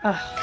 Ugh.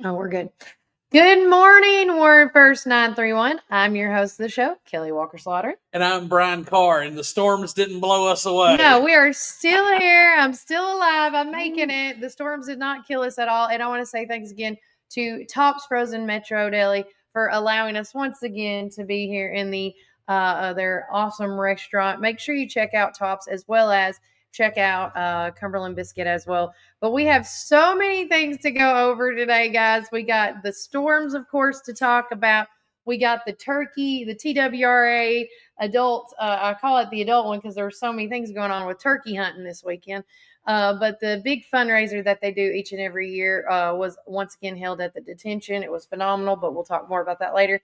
Oh, we're good. Good morning, Word First 931. I'm your host of the show, Kelly Walker Slaughter. And I'm Brian Carr, and the storms didn't blow us away. No, we are still here. I'm still alive. I'm making it. The storms did not kill us at all. And I want to say thanks again to Tops Frozen Metro Deli for allowing us once again to be here in the their awesome restaurant. Make sure you check out Tops as well as check out Cumberland Biscuit as well. But we have so many things to go over today, guys. We got the storms, of course, to talk about. We got the turkey, the TWRA adult. I call it the adult one because there were so many things going on with turkey hunting this weekend. But the big fundraiser that they do each and every year was once again held at the detention. It was phenomenal, but we'll talk more about that later.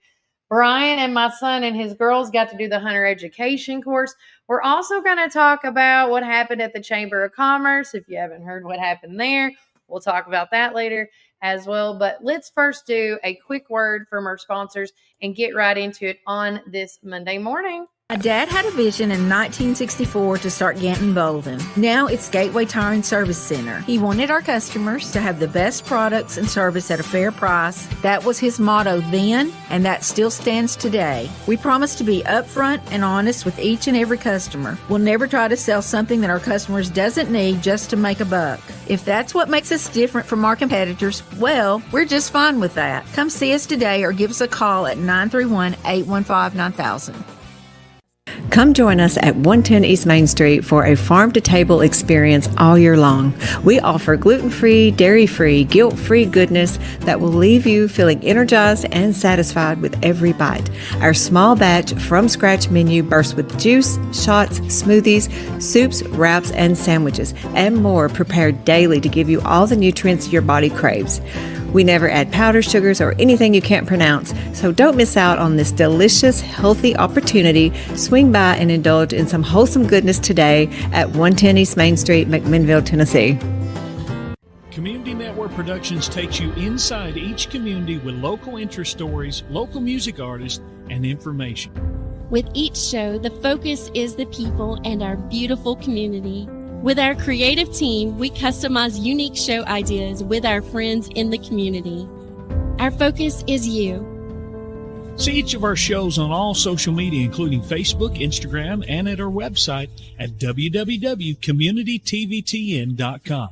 Brian and my son and his girls got to do the hunter education course. We're also going to talk about what happened at the Chamber of Commerce. If you haven't heard what happened there, we'll talk about that later as well. But let's first do a quick word from our sponsors and get right into it on this Monday morning. My dad had a vision in 1964 to start Ganton Bolden. Now it's Gateway Tire and Service Center. He wanted our customers to have the best products and service at a fair price. That was his motto then, and that still stands today. We promise to be upfront and honest with each and every customer. We'll never try to sell something that our customers doesn't need just to make a buck. If that's what makes us different from our competitors, well, we're just fine with that. Come see us today or give us a call at 931-815-9000. Come join us at 110 East Main Street for a farm-to-table experience all year long. We offer gluten-free, dairy-free, guilt-free goodness that will leave you feeling energized and satisfied with every bite. Our small batch from-scratch menu bursts with juice, shots, smoothies, soups, wraps, and sandwiches, and more prepared daily to give you all the nutrients your body craves. We never add powdered sugars or anything you can't pronounce, so don't miss out on this delicious, healthy opportunity. Swing by and indulge in some wholesome goodness today at 110 East Main Street, McMinnville, Tennessee. Community Network Productions takes you inside each community with local interest stories, local music artists, and information. With each show, the focus is the people and our beautiful community. With our creative team, we customize unique show ideas with our friends in the community. Our focus is you. See each of our shows on all social media, including Facebook, Instagram, and at our website at www.communitytvtn.com.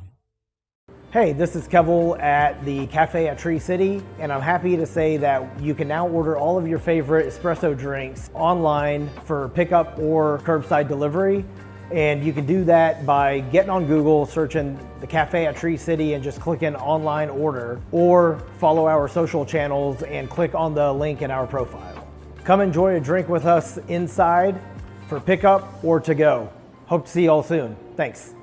Hey, this is Kevel at the Cafe at Tree City, and I'm happy to say that you can now order all of your favorite espresso drinks online for pickup or curbside delivery. And you can do that by getting on Google, searching the Cafe at Tree City and just clicking online order, or follow our social channels and click on the link in our profile. Come enjoy a drink with us inside for pickup or to go. Hope to see you all soon. Thanks.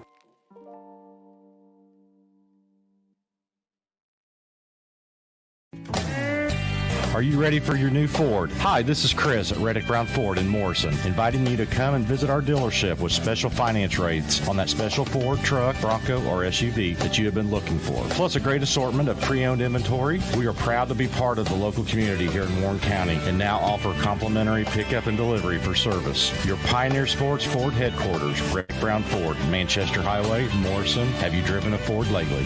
Are you ready for your new Ford? Hi, this is Chris at Reddick Brown Ford in Morrison, inviting you to come and visit our dealership with special finance rates on that special Ford truck, Bronco, or SUV that you have been looking for. Plus a great assortment of pre-owned inventory. We are proud to be part of the local community here in Warren County and now offer complimentary pickup and delivery for service. Your Pioneer Sports Ford headquarters, Reddick Brown Ford, Manchester Highway, Morrison. Have you driven a Ford lately?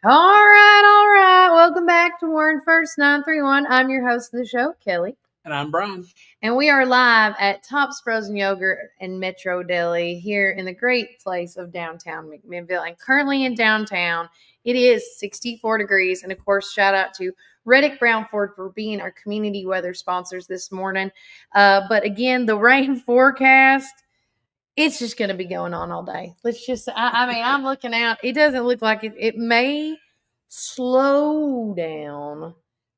All right. Welcome back to Word First 931. I'm your host of the show, Kelly. And I'm Brian. And we are live at Tops Frozen Yogurt and Metro Deli here in the great place of downtown McMinnville. And currently in downtown, it is 64 degrees. And of course, shout out to Reddick Brown Ford for being our community weather sponsors this morning. But again, the rain forecast, it's just going to be going on all day. Let's just, I'm looking out. It doesn't look like it may slow down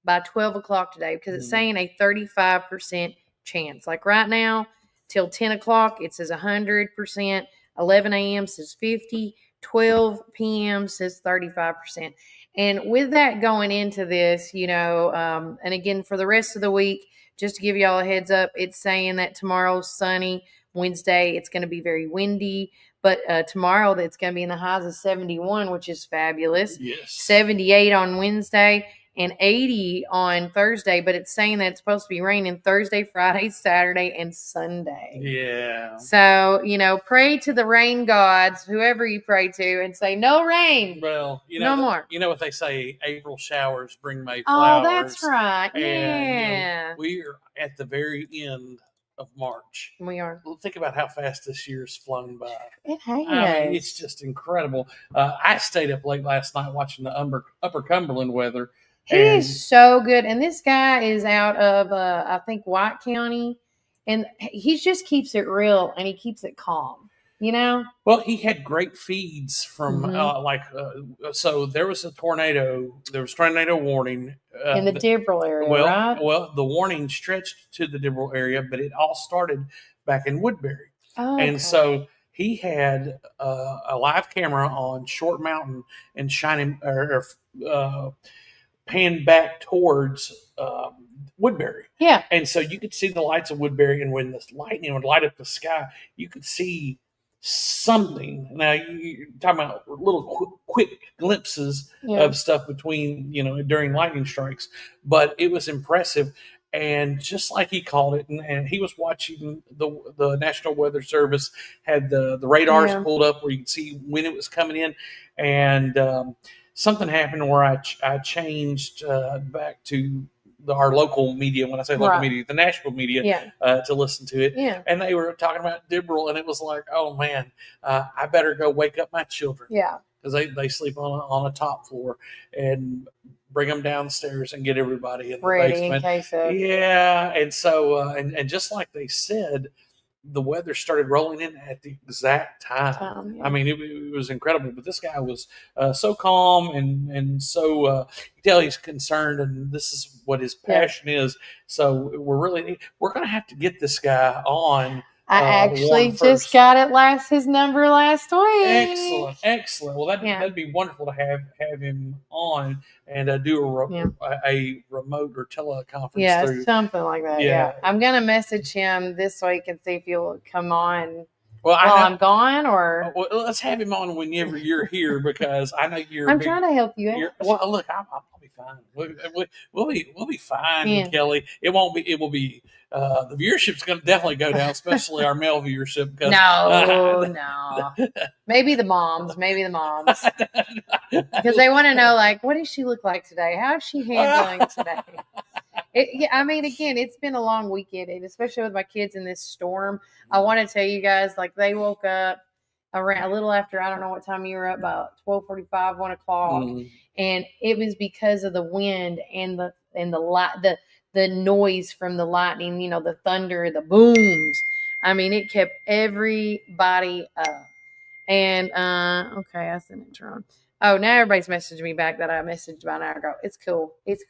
by 12 o'clock today because it's saying a 35% chance. Like right now, till 10 o'clock, it says 100%. 11 a.m. says 50. 12 p.m. says 35%. And with that going into this, and again, for the rest of the week, just to give y'all a heads up, it's saying that tomorrow's sunny. Wednesday, it's going to be very windy. But tomorrow, that's going to be in the highs of 71, which is fabulous. Yes. 78 on Wednesday and 80 on Thursday. But it's saying that it's supposed to be raining Thursday, Friday, Saturday, and Sunday. Yeah. So, pray to the rain gods, whoever you pray to, and say, no rain. Well, no more. You know what they say, April showers bring May flowers. Oh, that's right. And, Yeah. we are at the very end of March. We are. Think about how fast this year's flown by. It has. I mean, it's just incredible. I stayed up late last night watching the Upper Cumberland weather. He is so good. And this guy is out of, I think, White County. And he just keeps it real and he keeps it calm, Well, he had great feeds from so there was a tornado. There was tornado warning. In the Dibble area, right? Well, the warning stretched to the Dibble area, but it all started back in Woodbury. Oh, okay. And so he had a live camera on Short Mountain and shining panned back towards Woodbury. Yeah. And so you could see the lights of Woodbury, and when the lightning would light up the sky, you could see something. Now, you're talking about little quick glimpses of stuff between, during lightning strikes, but it was impressive. And just like he called it, and he was watching the National Weather Service had the radars pulled up where you could see when it was coming in. And something happened where I changed back to our local media. When I say local media, the national media, to listen to it. Yeah. And they were talking about Dibble, and it was like, oh man, I better go wake up my children. Yeah. Because they sleep on a top floor, and bring them downstairs and get everybody in the basement. In case of. Yeah. And so, and just like they said, the weather started rolling in at the exact time. I mean, it was incredible. But this guy was so calm and so you tell he's concerned, and this is what his passion is. So we're going to have to get this guy on. I actually just got his number last week. Excellent. Well, that'd be wonderful to have him on and do a remote or teleconference. Yeah, through. something like that. Yeah. I'm gonna message him this week and see if he'll come on. Well, I'm gone, or let's have him on whenever you're here, because I know you're. I'm trying to help you out. Well, look, I'll be fine. We'll be fine, Kelly. It will be. The viewership's going to definitely go down, especially our male viewership. No. Maybe the moms, because they want to know, like, what does she look like today? How is she handling today? I mean, again, it's been a long weekend, and especially with my kids in this storm. I want to tell you guys, like, they woke up around a little after, I don't know what time you were up, about 12:45, 1 o'clock, and it was because of the wind and the light, the noise from the lightning, the thunder, the booms. I mean, it kept everybody up. And okay, I sent it wrong. Oh, now everybody's messaging me back that I messaged about an hour ago. It's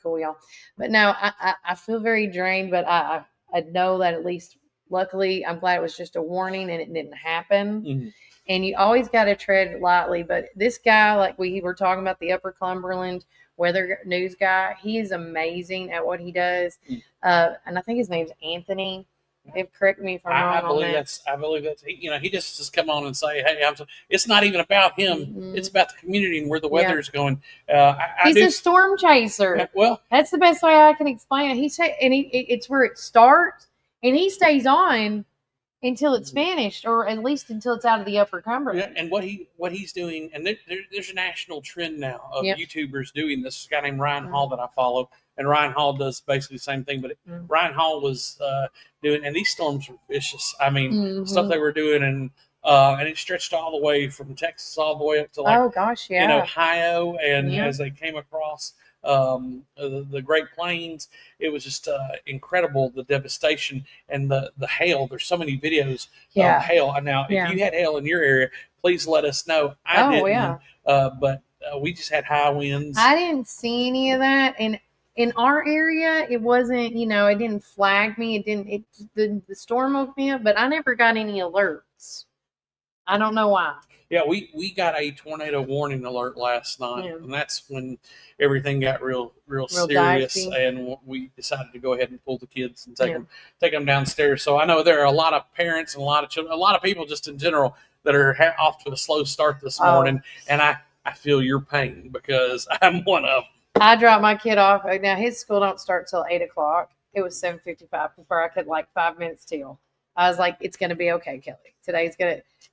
cool, y'all. But no, I feel very drained, but I know that at least, luckily, I'm glad it was just a warning and it didn't happen. Mm-hmm. And you always got to tread lightly. But this guy, like we were talking about, the Upper Cumberland weather news guy, he is amazing at what he does. And I think his name's Anthony. Correct me if I'm wrong. I believe that's he just come on and say, hey, it's not even about him. Mm-hmm. It's about the community and where the weather is going. He's a storm chaser. Well, that's the best way I can explain it. It's where it starts, and he stays on until it's finished, or at least until it's out of the Upper Cumberland. Yeah, and what he's doing, and there's a national trend now of YouTubers doing this. This guy named Ryan Hall that I follow, and Ryan Hall does basically the same thing. But Ryan Hall was doing, and these storms were vicious. I mean, stuff they were doing, and it stretched all the way from Texas all the way up to Ohio, and as they came across the Great Plains, it was just incredible, the devastation and the hail. There's so many videos of hail. Now, if you had hail in your area, please let us know. I didn't, but we just had high winds. I didn't see any of that, and in our area, it wasn't. It didn't flag me. It didn't. The storm woke me up, but I never got any alerts. I don't know why. Yeah, we got a tornado warning alert last night, Yeah. and that's when everything got real serious, dicey. and we decided to go ahead and pull the kids and take them downstairs. So I know there are a lot of parents and a lot of children, a lot of people just in general that are off to a slow start this morning, and I feel your pain because I'm one of them. I dropped my kid off. Now his school don't start till 8:00. It was 7:55 before I could 5 minutes till. I was like, it's gonna be okay, Kelly.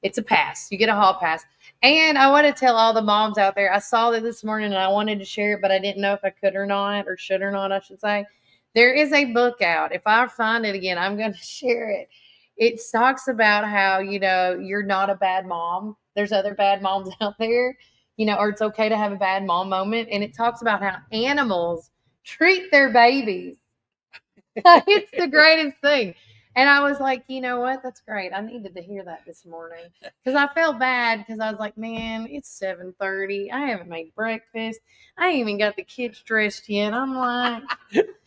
It's a pass. You get a hall pass. And I want to tell all the moms out there, I saw that this morning and I wanted to share it, but I didn't know if I could or not, or should or not, I should say. There is a book out. If I find it again, I'm going to share it. It talks about how, you're not a bad mom. There's other bad moms out there, or it's okay to have a bad mom moment. And it talks about how animals treat their babies. It's the greatest thing. And I was like, you know what? That's great. I needed to hear that this morning because I felt bad because I was like, man, it's 7:30. I haven't made breakfast. I ain't even got the kids dressed yet. I'm like,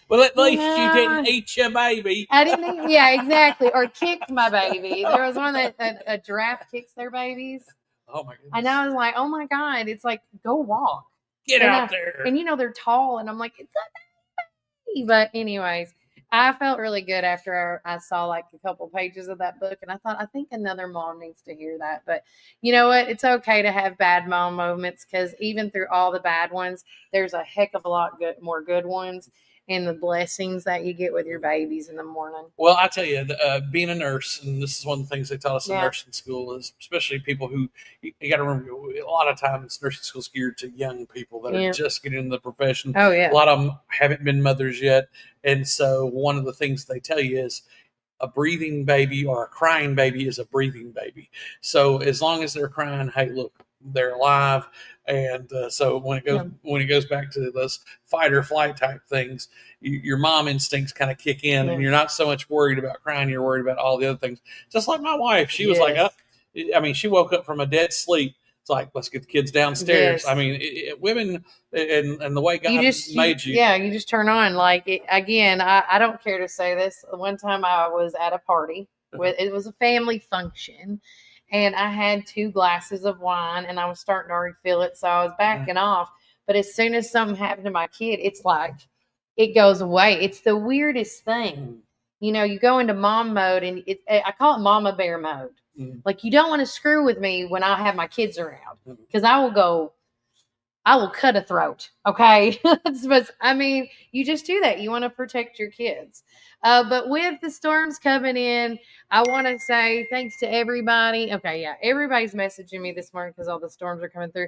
well, at least you didn't eat your baby. I didn't eat, yeah, exactly. Or kicked my baby. There was one that a giraffe kicks their babies. Oh my goodness. And I was like, oh my God. It's like, go walk. Get out there. And they're tall. And I'm like, it's a baby. But anyways. I felt really good after I saw a couple pages of that book, and I thought, I think another mom needs to hear that. But you know what? It's okay to have bad mom moments because even through all the bad ones, there's a heck of a lot more good ones and the blessings that you get with your babies in the morning. Well, I tell you, being a nurse, and this is one of the things they taught us in nursing school, is especially people who, you got to remember, a lot of times nursing school is geared to young people that are just getting into the profession. Oh, yeah. A lot of them haven't been mothers yet. And so one of the things they tell you is a breathing baby or a crying baby is a breathing baby. So as long as they're crying, hey, look, they're alive. And so when it goes back to those fight or flight type things, your mom instincts kind of kick in, and you're not so much worried about crying. You're worried about all the other things. Just like my wife, she was like, she woke up from a dead sleep. It's like, let's get the kids downstairs. Yes. I mean, women and the way God made you. Yeah, you just turn on. Again, I don't care to say this. One time I was at a party. It was a family function. And I had 2 glasses of wine, and I was starting to refill it, so I was backing off. But as soon as something happened to my kid, it's like it goes away. It's the weirdest thing. You go into mom mode, and I call it mama bear mode. Like, you don't want to screw with me when I have my kids around because I will cut a throat. Okay. But I mean, you just do that. You want to protect your kids. But with the storms coming in, I want to say thanks to everybody. Okay. Yeah. Everybody's messaging me this morning because all the storms are coming through.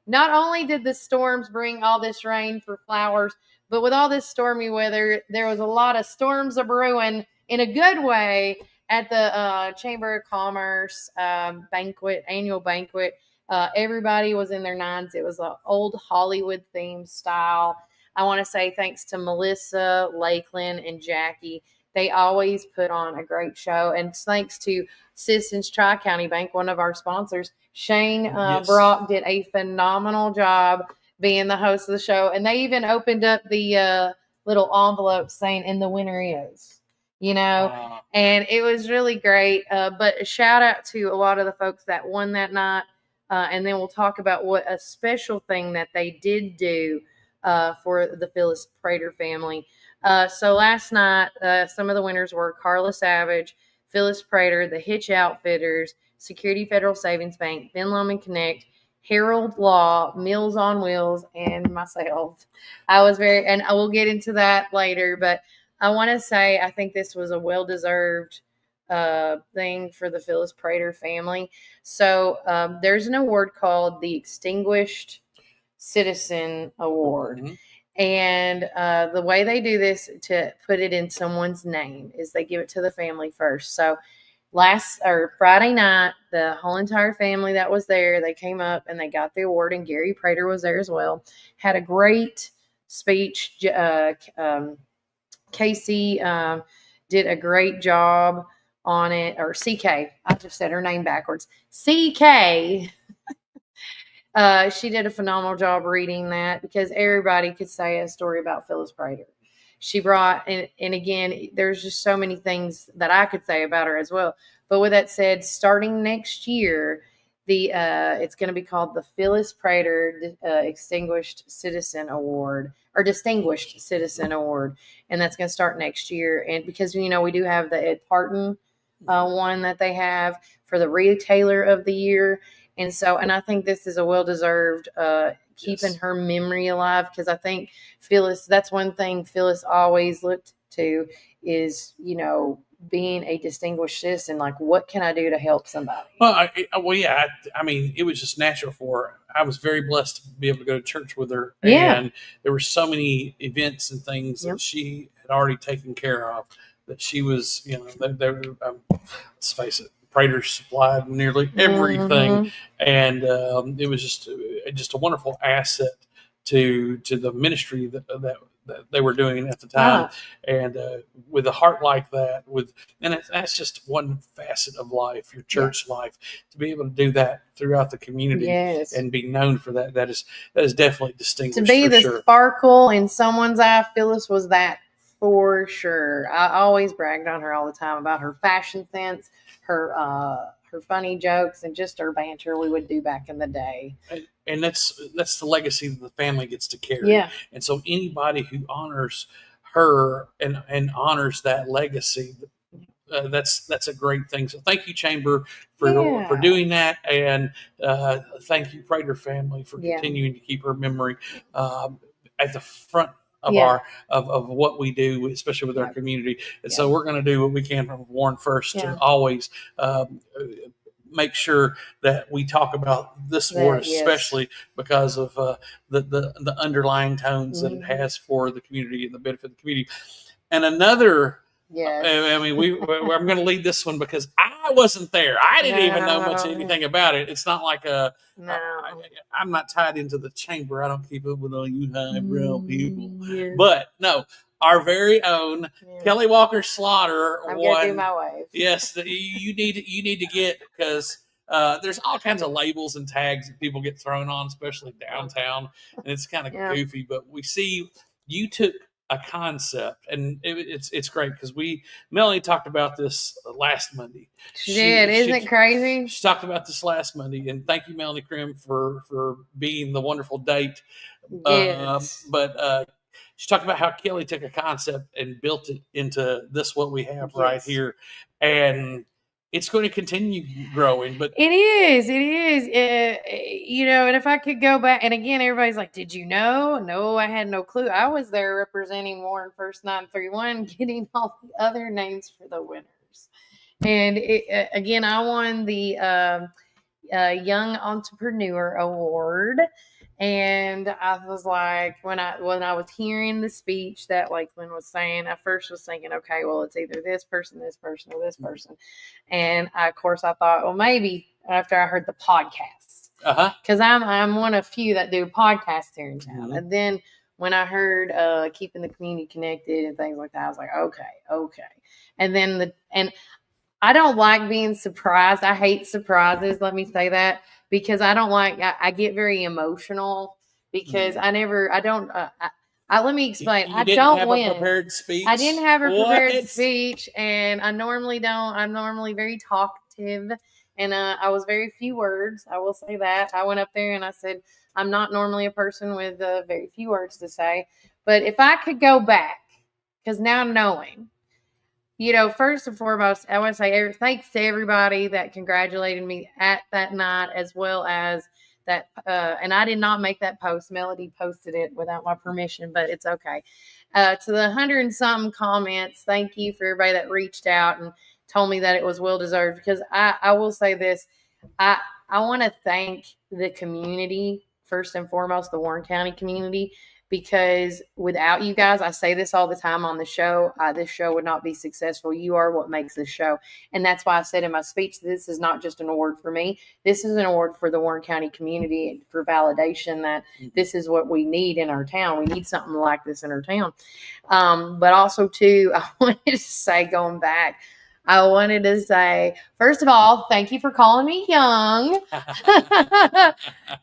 Not only did the storms bring all this rain for flowers, but with all this stormy weather, there was a lot of storms a brewing in a good way at the Chamber of Commerce annual banquet. Everybody was in their nines. It was an old Hollywood themed style. I want to say thanks to Melissa, Lakeland, and Jackie. They always put on a great show. And thanks to Citizens Tri-County Bank, one of our sponsors, Shane Brock did a phenomenal job being the host of the show. And they even opened up the little envelope saying, "And the winner is." And it was really great. But a shout out to a lot of the folks that won that night. And then we'll talk about what a special thing that they did do for the Phyllis Prater family. So last night, some of the winners were Carla Savage, Phyllis Prater, the Hitch Outfitters, Security Federal Savings Bank, Ben Lomond Connect, Harold Law, Meals on Wheels, and myself. And I will get into that later, but I want to say I think this was a well-deserved thing for the Phyllis Prater family. So there's an award called the Extinguished Citizen Award. Mm-hmm. And the way they do this to put it in someone's name is they give it to the family first. So Friday night, the whole entire family that was there, they came up and they got the award, and Gary Prater was there as well. Had a great speech. Casey did a great job on it, or CK. I just said her name backwards. CK She did a phenomenal job reading that because everybody could say a story about Phyllis Prater. She brought, and again, there's just so many things that I could say about her as well. But with that said, starting next year, it's going to be called the Phyllis Prater Distinguished Citizen Award, and that's going to start next year. And because we do have the Ed Parton one that they have for the Retailer of the Year, and I think this is a well-deserved keeping her memory alive, because I think Phyllis, that's one thing Phyllis always looked to is, being a distinguished citizen. Like, what can I do to help somebody? Well, I mean, it was just natural for her. I was very blessed to be able to go to church with her. Yeah. And there were so many events and things that she had already taken care of, that she was, let's face it, Prater supplied nearly everything. And it was just a wonderful asset to the ministry that they were doing at the time. And with a heart like that, that's just one facet of life, your church life, to be able to do that throughout the community and be known for that. That is definitely distinguished. To be the sparkle in someone's eye, Phyllis was that for sure. I always bragged on her all the time about her fashion sense, her funny jokes, and just her banter we would do back in the day. And that's the legacy that the family gets to carry. Yeah. And so anybody who honors her and honors that legacy, that's a great thing. So thank you, Chamber, for doing that, and thank you, Prater family, for continuing to keep her memory at the front of of what we do, especially with our community. And so we're going to do what we can from Warren First to always make sure that we talk about this award, especially because of the underlying tones that it has for the community and the benefit of the community. And another, I mean, I'm going to lead this one because I wasn't there. I didn't even know much anything about it. It's not like I'm not tied into the chamber. I don't keep up with all you highbrow people. Yeah. But no, our very own Kelly Walker Slaughter. I'm going to do my way. Yes, you need to get, because there's all kinds of labels and tags that people get thrown on, especially downtown, and it's kind of goofy. But we see you took a concept, and it's great, because Melanie talked about this last Monday. She did. Isn't it crazy? She talked about this last Monday, and thank you, Melanie Krim, for being the wonderful date. Yes. But she talked about how Kelly took a concept and built it into what we have right here, and it's going to continue growing. But it is. And if I could go back, and again, everybody's like, "Did you know?" No, I had no clue. I was there representing Warren First 931, getting all the other names for the winners. And again, I won the Young Entrepreneur Award. And I was like, when I was hearing the speech that Lakeland was saying, I first was thinking, okay, well, it's either this person, or this person. And of course I thought, well, maybe after I heard the podcast, because I'm one of few that do podcasts here in town. And then when I heard keeping the community connected and things like that, I was like, okay. And then and I don't like being surprised. I hate surprises. Let me say that. Because I get very emotional, because let me explain. I don't win. A prepared speech? I didn't have a prepared speech, and I normally don't. I'm normally very talkative, and I was very few words. I will say that. I went up there and I said, I'm not normally a person with very few words to say, but if I could go back, because now knowing, first and foremost, I want to say thanks to everybody that congratulated me at that night, as well as that. And I did not make that post. Melody posted it without my permission, but it's okay. To the 100 and something comments, thank you for everybody that reached out and told me that it was well deserved. Because I will say this, I want to thank the community, first and foremost, the Warren County community. Because without you guys, I say this all the time on the show, this show would not be successful. You are what makes this show. And that's why I said in my speech, this is not just an award for me. This is an award for the Warren County community, for validation that this is what we need in our town. We need something like this in our town. But also, too, I wanted to say, going back, I wanted to say, first of all, thank you for calling me young.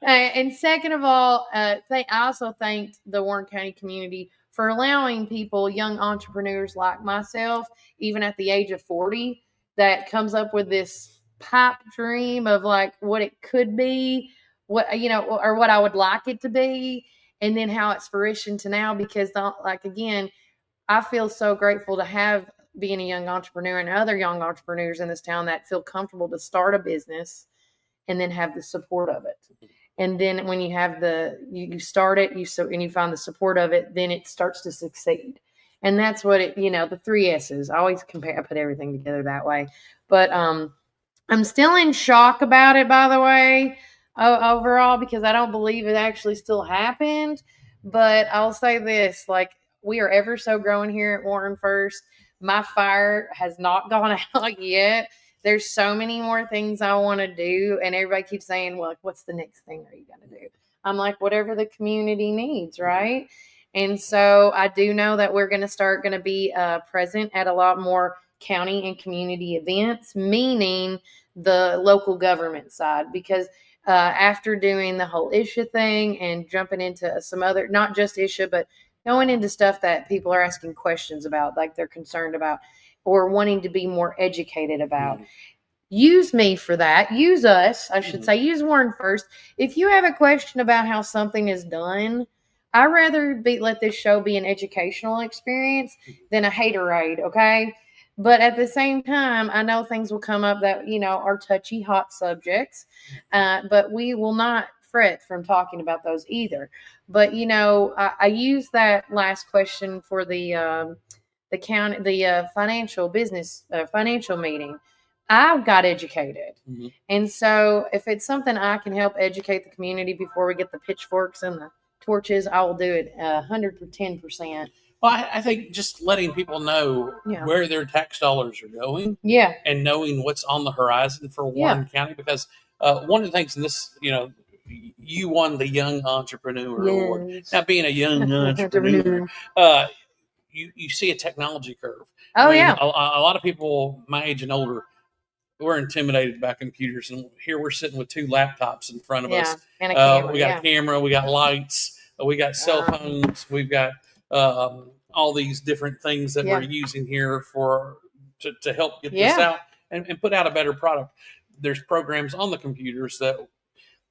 And second of all, I also thanked the Warren County community for allowing people, young entrepreneurs like myself, even at the age of 40, that comes up with this pipe dream of like what it could be, what, you know, or what I would like it to be, and then how it's fruition to now. Because, like, again, I feel so grateful to have being a young entrepreneur and other young entrepreneurs in this town that feel comfortable to start a business and then have the support of it. And then when you have you start it, and you find the support of it, then it starts to succeed. And that's what the 3 S's. I always I put everything together that way. But I'm still in shock about it, by the way, overall, because I don't believe it actually still happened. But I'll say this, like, we are ever so growing here at Warren First. My fire has not gone out yet. There's so many more things I want to do. And everybody keeps saying, well, what's the next thing are you going to do? I'm like, whatever the community needs, right? And so I do know that we're going to be present at a lot more county and community events, meaning the local government side, because after doing the whole ISHA thing and jumping into some other, not just ISHA, but going into stuff that people are asking questions about, like they're concerned about or wanting to be more educated about. Use me for that. Use us, I should say. Use Warren First. If you have a question about how something is done, I'd rather let this show be an educational experience than a haterade, okay? But at the same time, I know things will come up that, are touchy, hot subjects, but we will not fret from talking about those either. But, I use that last question for the financial meeting. I got educated. Mm-hmm. And so if it's something I can help educate the community before we get the pitchforks and the torches, I will do it 110%. Well, I think just letting people know where their tax dollars are going, and knowing what's on the horizon for Warren County, because one of the things in this, you won the Young Entrepreneur Award. Now, being a young entrepreneur, you see a technology curve. Oh, a lot of people my age and older, we're intimidated by computers, and here we're sitting with 2 laptops in front of us. And a camera. We got a camera, we got lights, we got cell phones, we've got all these different things that we're using here to help get this out and put out a better product. There's programs on the computers that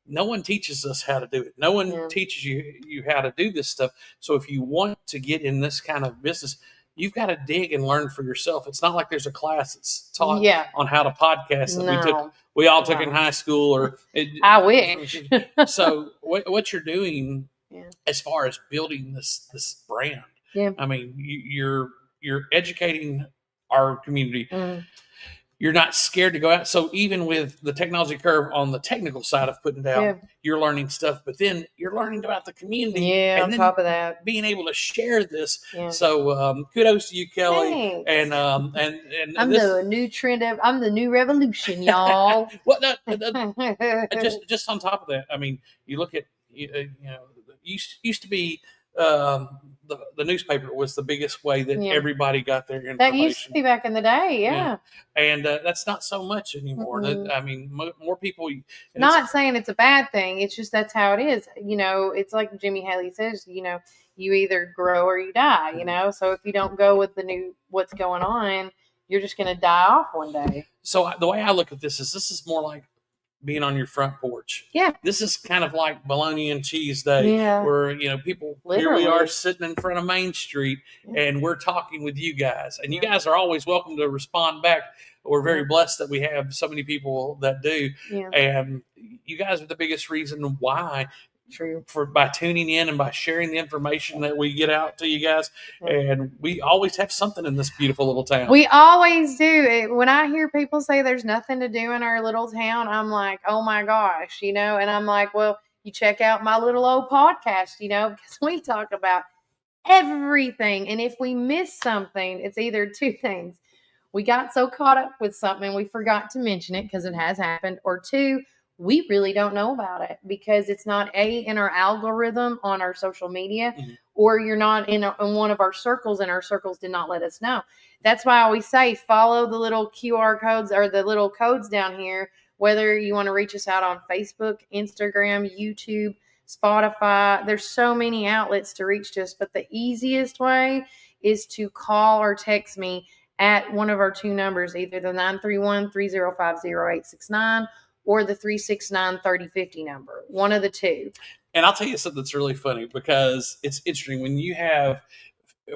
no one teaches us how to do it. No one teaches you how to do this stuff. So if you want to get in this kind of business, you've got to dig and learn for yourself. It's not like there's a class that's taught on how to podcast that we all took in high school. I wish. So what you're doing as far as building this brand, I mean, you're educating our community. You're not scared to go out. So even with the technology curve on the technical side of putting it out, you're learning stuff, but then you're learning about the community. Yeah, and on top of that, being able to share this. Yeah. So kudos to you, Kelly. Thanks. And I'm the new trend. I'm the new revolution, y'all. Well, just on top of that, I mean, you look at used to be. The newspaper was the biggest way that everybody got their information. That used to be back in the day, and that's not so much anymore. Mm-hmm. I mean, more people. Not saying it's a bad thing. It's just that's how it is. It's like Jimmy Haley says. You either grow or you die. So if you don't go with what's going on, you're just going to die off one day. So the way I look at this is more like being on your front porch. Yeah. This is kind of like bologna and cheese day where, people, literally. Here we are sitting in front of Main Street and we're talking with you guys, and you guys are always welcome to respond back. We're very blessed that we have so many people that do. Yeah. And you guys are the biggest reason why. True. By tuning in and by sharing the information that we get out to you guys. And we always have something in this beautiful little town. We always do. When I hear people say there's nothing to do in our little town, I'm like, oh my gosh, and I'm like, well, you check out my little old podcast, because we talk about everything. And if we miss something, it's either 2 things. We got so caught up with something we forgot to mention it because it has happened, or 2, we really don't know about it because it's not in our algorithm on our social media, or you're not in one of our circles, and our circles did not let us know. That's why I always say follow the little QR codes or the little codes down here, whether you want to reach us out on Facebook, Instagram, YouTube, Spotify. There's so many outlets to reach us, but the easiest way is to call or text me at one of our two numbers, either the 931-305-0869 or the 369-3050 number, one of the two. And I'll tell you something that's really funny, because it's interesting when you have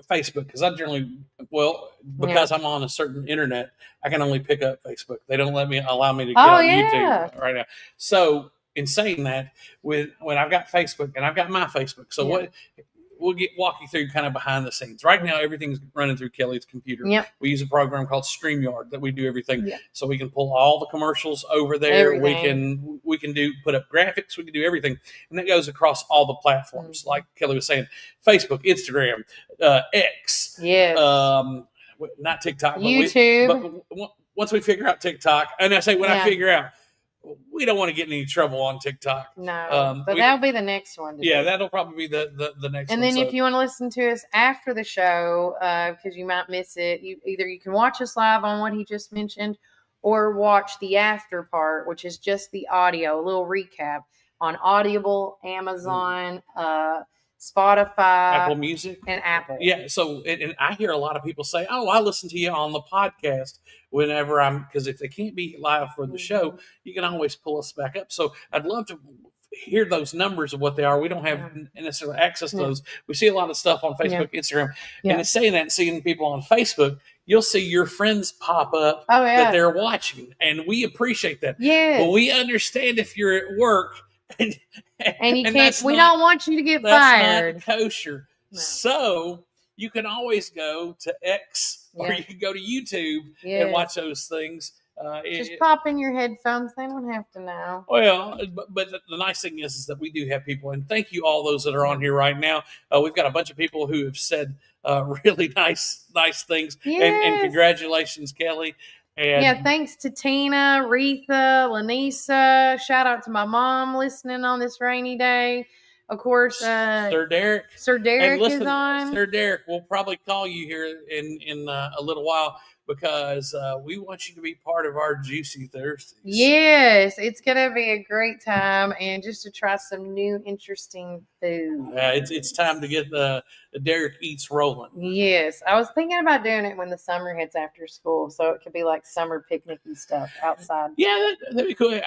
Facebook, because I generally, because I'm on a certain internet, I can only pick up Facebook. They don't allow me to get on YouTube right now. So in saying that, when I've got Facebook and I've got my Facebook, so what we'll walk you through kind of behind the scenes. Right now, everything's running through Kelly's computer. Yep. We use a program called StreamYard that we do everything. So we can pull all the commercials over there. Everything. We can put up graphics. We can do everything, and that goes across all the platforms. Like Kelly was saying, Facebook, Instagram, X. Not TikTok, but YouTube. But once we figure out TikTok, and I say I figure out, we don't want to get in any trouble on TikTok. No, but that'll be the next one. That'll probably be the next one. And then if you want to listen to us after the show, because you might miss it, you can watch us live on what he just mentioned, or watch the after part, which is just the audio, a little recap on Audible, Amazon, Spotify, Apple Music, and Apple. Yeah. So, and I hear a lot of people say, "Oh, I listen to you on the podcast whenever because if they can't be live for the show, you can always pull us back up." So, I'd love to hear those numbers of what they are. We don't have necessarily access to those. We see a lot of stuff on Facebook, Instagram, and in saying that, and seeing people on Facebook, you'll see your friends pop up that they're watching, and we appreciate that. Yeah. But we understand if you're at work. And you can't. We don't want you to get fired. That's not kosher. No. So you can always go to X or you can go to YouTube and watch those things. Just pop in your headphones. They don't have to know. Well, but the nice thing is that we do have people, and thank you all those that are on here right now. We've got a bunch of people who have said really nice things, and congratulations, Kelly. And thanks to Tina, Retha, Lanisa. Shout out to my mom listening on this rainy day. Of course, Sir Derek. Is on. Sir Derek, we'll probably call you here in a little while, because we want you to be part of our Juicy Thursdays. Yes, it's going to be a great time, and just to try some new, interesting food. It's time to get the Derek Eats rolling. Yes, I was thinking about doing it when the summer hits after school, so it could be like summer picnicky stuff outside. Yeah, that'd be cool.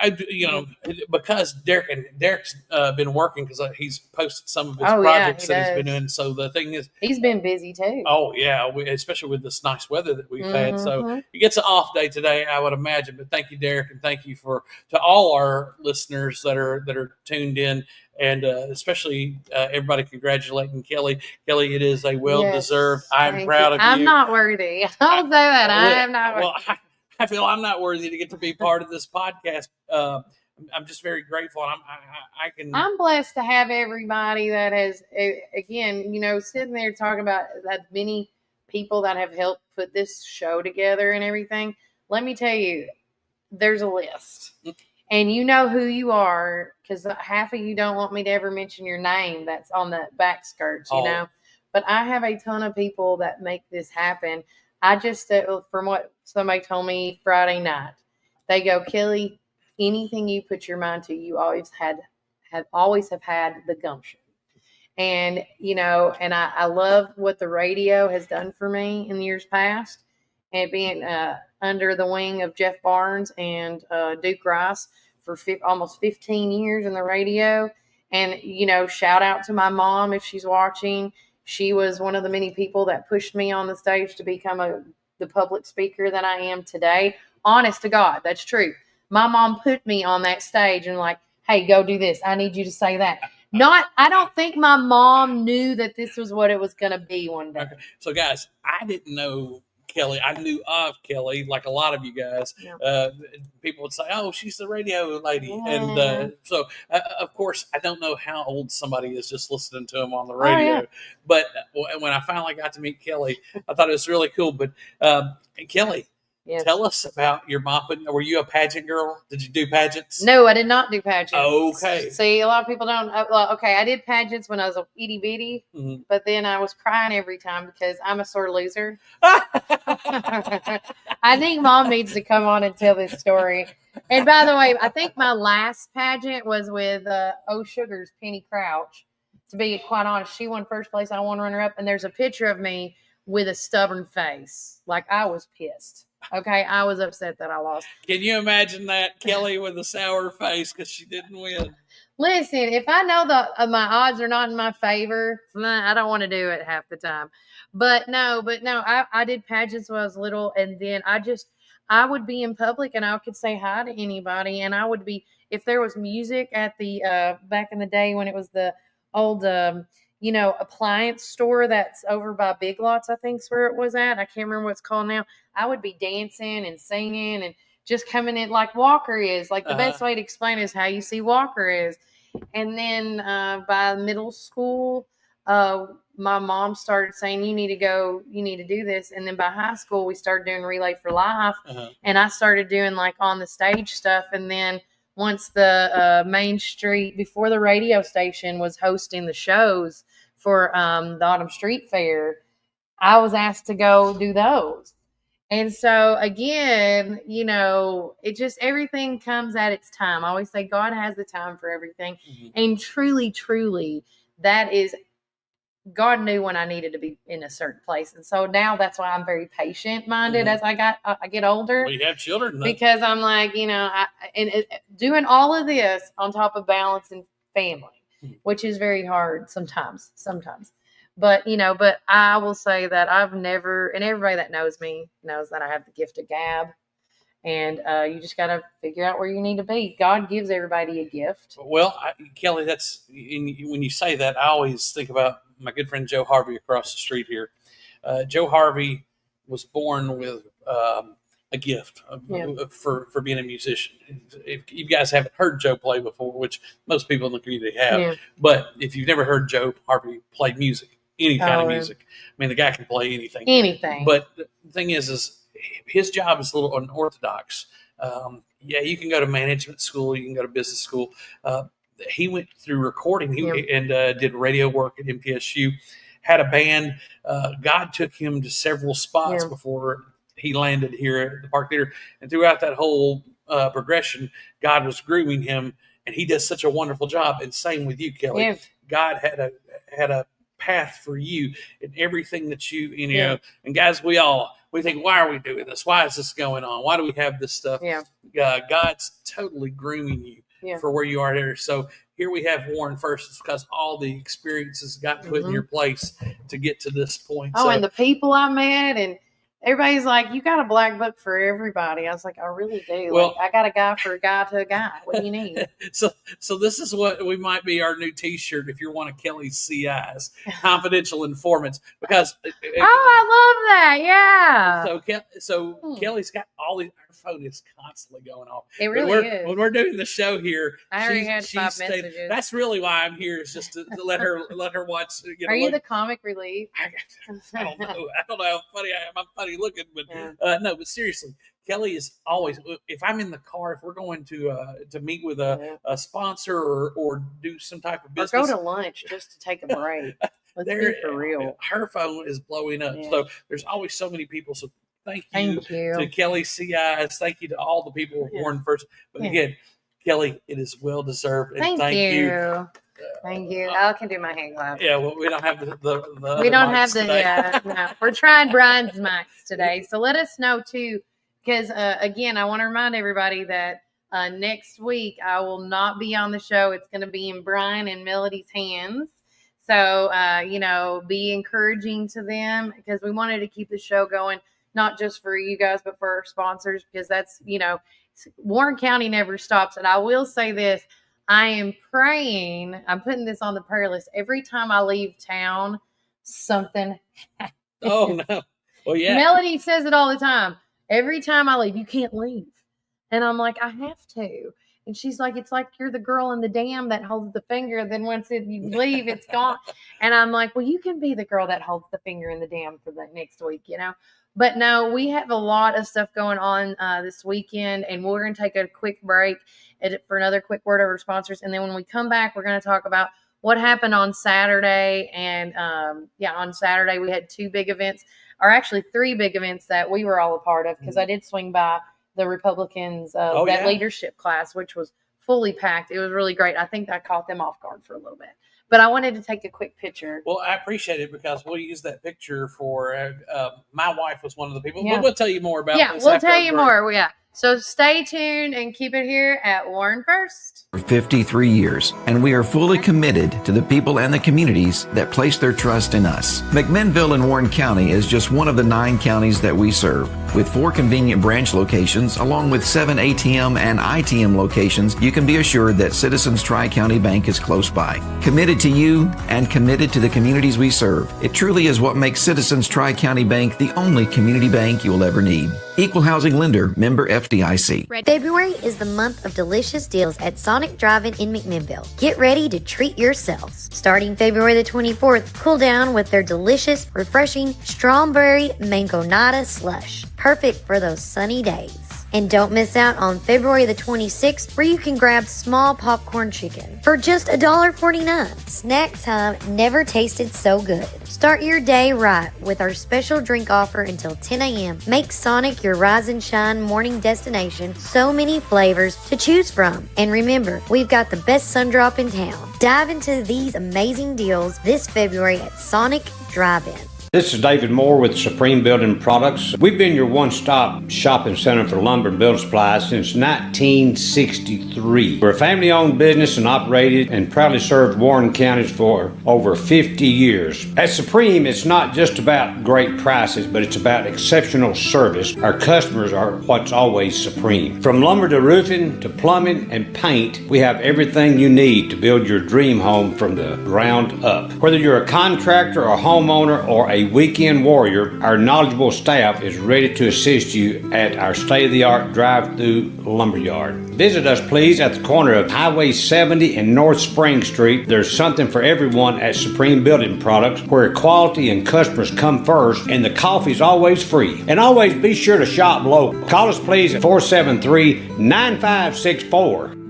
Because Derek's been working, because he's posted some of his projects that he's been doing. So the thing is, he's been busy too. Oh yeah, especially with this nice weather that we've had. So he gets an off day today, I would imagine. But thank you, Derek, and thank you to all our listeners that are tuned in. And especially everybody congratulating Kelly. Kelly, it is a well-deserved. I'm proud of you. I'm not worthy. I'll say that. I am not worthy. Well, I feel I'm not worthy to get to be part of this podcast. I'm just very grateful. I'm blessed to have everybody that has, again, sitting there talking about that many people that have helped put this show together and everything. Let me tell you, there's a list. And you know who you are, because half of you don't want me to ever mention your name that's on the back skirts, you know. But I have a ton of people that make this happen. I just, from what somebody told me Friday night, they go, Kelly, anything you put your mind to, you always have had the gumption. And, and I love what the radio has done for me in the years past, and being under the wing of Jeff Barnes and Duke Rice for almost 15 years in the radio. And, shout out to my mom if she's watching. She was one of the many people that pushed me on the stage to become the public speaker that I am today. Honest to God, that's true. My mom put me on that stage and like, hey, go do this. I need you to say that. I don't think my mom knew that this was what it was going to be one day. Okay. So, guys, I didn't know Kelly. I knew of Kelly, like a lot of you guys. Yeah. People would say, oh, she's the radio lady. Yeah. And so, of course, I don't know how old somebody is just listening to him on the radio. Oh, yeah. But when I finally got to meet Kelly, I thought it was really cool. But Kelly, Yes. Tell us about your mom. Were you a pageant girl? Did you do pageants? No, I did not do pageants. Okay. See, a lot of people don't. Okay, I did pageants when I was a itty bitty, but then I was crying every time because I'm a sore loser. I think Mom needs to come on and tell this story. And by the way, I think my last pageant was with Oh Sugar's Penny Crouch. To be quite honest, she won first place. I won runner up, and there's a picture of me with a stubborn face, like I was pissed. Okay, I was upset that I lost. Can you imagine that, Kelly, with a sour face because she didn't win? Listen, if I know my odds are not in my favor, I don't want to do it half the time. But no, I did pageants when I was little, and then I would be in public and I could say hi to anybody, and I would be, if there was music at the back in the day when it was the old appliance store that's over by Big Lots, I think's where it was at. I can't remember what it's called now. I would be dancing and singing and just coming in like Walker is. Like the best way to explain it is how you see Walker is. And then by middle school, my mom started saying, you need to do this. And then by high school, we started doing Relay for Life. And I started doing like on the stage stuff. And then once the Main Street, before the radio station was hosting the shows for the Autumn Street Fair, I was asked to go do those. And so again, it just, everything comes at its time. I always say God has the time for everything. And truly, truly, that is, God knew when I needed to be in a certain place. And so now that's why I'm very patient minded as I get older. Well, you have children. Though. Because I'm like, doing all of this on top of balancing family, which is very hard sometimes. But I will say that I've never, and everybody that knows me knows that I have the gift of gab. And you just got to figure out where you need to be. God gives everybody a gift. Well, Kelly, when you say that, I always think about my good friend Joe Harvey across the street here. Joe Harvey was born with a gift for being a musician. If you guys haven't heard Joe play before, which most people in the community have, but if you've never heard Joe Harvey play music, any kind of music, I mean, the guy can play anything. Anything. But the thing is his job is a little unorthodox. You can go to management school, you can go to business school. He went through recording and did radio work at MTSU, had a band. God took him to several spots before he landed here at the Park Theater. And throughout that whole progression, God was grooming him, and he does such a wonderful job. And same with you, Kelly. Yeah. God had a path for you in everything that you. And guys, we think, why are we doing this? Why is this going on? Why do we have this stuff? God's totally grooming you for where you are here. So here we have Warren first. It's because all the experiences got put in your place to get to this point. Oh, and the people I met, and everybody's like, you got a black book for everybody. I was like, I really do. Well, I got a guy for a guy to a guy. What do you need? So this is what we might be our new T-shirt if you're one of Kelly's CIs, confidential informants. Because I love that. Yeah. So Kelly's got all these. Her phone is constantly going off. It really is. When we're doing the show here, I already had 5 messages. That's really why I'm here. Is just to let her watch. Are you the comic relief? I don't know. I don't know how funny I am. I'm funny looking, but no. But seriously, Kelly is always. If I'm in the car, if we're going to meet with a sponsor or do some type of business, or go to lunch just to take a break. Let's be for real. Her phone is blowing up. So there's always so many people. So thank you to Kelly CIs. Thank you to all the people who were born first. But again, Kelly, it is well deserved. And thank you. Thank you. I can do my hand glove. Yeah, well, we don't have the we don't have the no. We're trying Brian's mics today. So let us know too, because again, I want to remind everybody that next week I will not be on the show. It's going to be in Brian and Melody's hands. So be encouraging to them, because we wanted to keep the show going, not just for you guys, but for our sponsors, because that's, Warren County never stops. And I will say this, I am praying, I'm putting this on the prayer list. Every time I leave town, something happens. Oh, no. Well, yeah. Melody says it all the time. Every time I leave, you can't leave. And I'm like, I have to. And she's like, it's like you're the girl in the dam that holds the finger. Then once you leave, it's gone. And I'm like, well, you can be the girl that holds the finger in the dam for the next week, But no, we have a lot of stuff going on this weekend, and we're going to take a quick break for another quick word of our sponsors. And then when we come back, we're going to talk about what happened on Saturday. And on Saturday, we had 2 big events, or actually 3 big events that we were all a part of, because I did swing by the Republicans leadership class, which was fully packed. It was really great. I think that caught them off guard for a little bit. But I wanted to take a quick picture. Well, I appreciate it because we'll use that picture for my wife was one of the people. Yeah. We'll tell you more about this. We'll tell you more. Yeah. So stay tuned and keep it here at Warren First. For 53 years, and we are fully committed to the people and the communities that place their trust in us. McMinnville in Warren County is just one of the 9 counties that we serve. With 4 convenient branch locations, along with 7 ATM and ITM locations, you can be assured that Citizens Tri-County Bank is close by. Committed to you and committed to the communities we serve. It truly is what makes Citizens Tri-County Bank the only community bank you'll ever need. Equal housing lender, member FDIC. February is the month of delicious deals at Sonic Drive-In in McMinnville. Get ready to treat yourselves. Starting February the 24th, cool down with their delicious, refreshing strawberry mangonada slush. Perfect for those sunny days. And don't miss out on February the 26th, where you can grab small popcorn chicken for just $1.49. Snack time never tasted so good. Start your day right with our special drink offer until 10 a.m. Make Sonic your rise and shine morning destination. So many flavors to choose from. And remember, we've got the best sundrop in town. Dive into these amazing deals this February at Sonic Drive-In. This is David Moore with Supreme Building Products. We've been your one-stop shopping center for lumber and building supplies since 1963. We're a family-owned business and operated and proudly served Warren counties for over 50 years. At Supreme, it's not just about great prices, but it's about exceptional service. Our customers are what's always supreme. From lumber to roofing to plumbing and paint, we have everything you need to build your dream home from the ground up. Whether you're a contractor or homeowner or a weekend warrior, our knowledgeable staff is ready to assist you at our state-of-the-art drive-through lumberyard. Visit us, please, at the corner of Highway 70 and North Spring Street. There's something for everyone at Supreme Building Products, where quality and customers come first, and the coffee's always free. And always be sure to shop local. Call us, please, at 473-9564.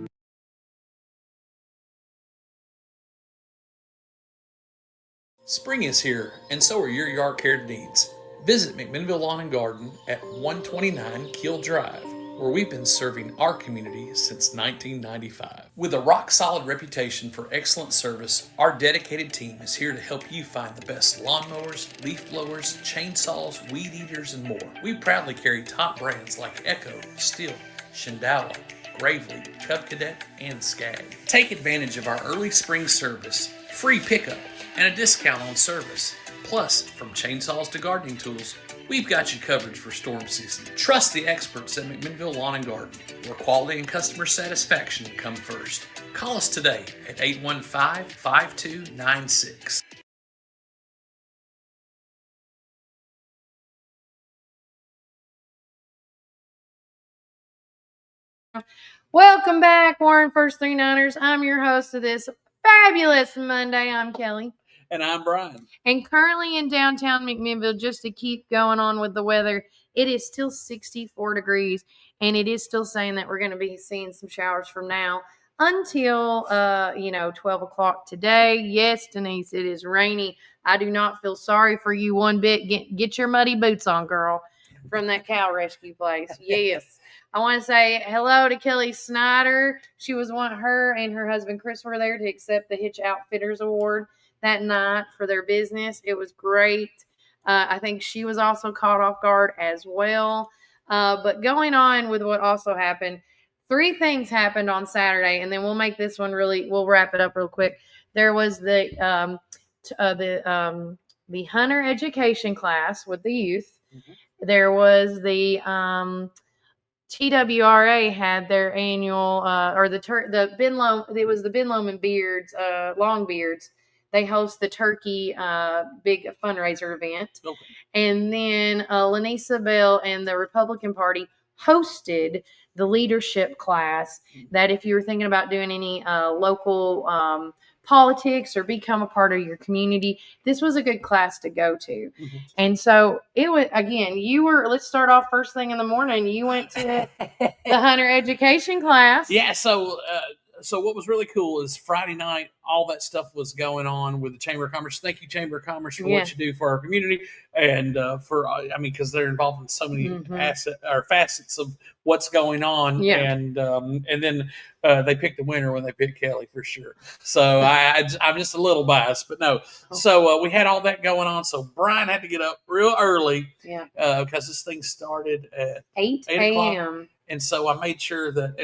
Spring is here, and so are your yard care needs. Visit McMinnville Lawn and Garden at 129 Keel Drive, where we've been serving our community since 1995. With a rock-solid reputation for excellent service, our dedicated team is here to help you find the best lawnmowers, leaf blowers, chainsaws, weed eaters, and more. We proudly carry top brands like Echo, Stihl, Shindala, Gravely, Cub Cadet, and Skag. Take advantage of our early spring service, free pickup, and a discount on service. Plus, from chainsaws to gardening tools, we've got you covered for storm season. Trust the experts at McMinnville Lawn and Garden, where quality and customer satisfaction come first. Call us today at 815-5296. Welcome back, Warren First 39ers. I'm your host of this fabulous Monday. I'm Kelly. And I'm Brian. And currently in downtown McMinnville, just to keep going on with the weather, it is still 64 degrees, and it is still saying that we're going to be seeing some showers from now until 12 o'clock today. Yes, Denise, it is rainy. I do not feel sorry for you one bit. Get your muddy boots on, girl, from that cow rescue place. Yes. I want to say hello to Kelly Snyder. Her and her husband Chris were there to accept the Hitch Outfitters Award that night for their business. It was great. I think she was also caught off guard as well. But going on with what also happened, 3 things happened on Saturday, and then we'll make this one we'll wrap it up real quick. There was the hunter education class with the youth. Mm-hmm. There was the TWRA had their annual Ben Lomond Beards Longbeards. They host the turkey big fundraiser event. Okay. And then Lanisa Bell and the Republican Party hosted the leadership class that if you were thinking about doing any local politics or become a part of your community, this was a good class to go to. And so it was, again, let's start off first thing in the morning. You went to the hunter education class. Yeah. So what was really cool is Friday night, all that stuff was going on with the Chamber of Commerce. Thank you, Chamber of Commerce, for what you do for our community, and because they're involved in so many facets of what's going on. Yeah. And then they picked the winner when they picked Kelly, for sure. So I'm just a little biased, but no. So we had all that going on. So Brian had to get up real early, because this thing started at 8 a.m. And so I made sure that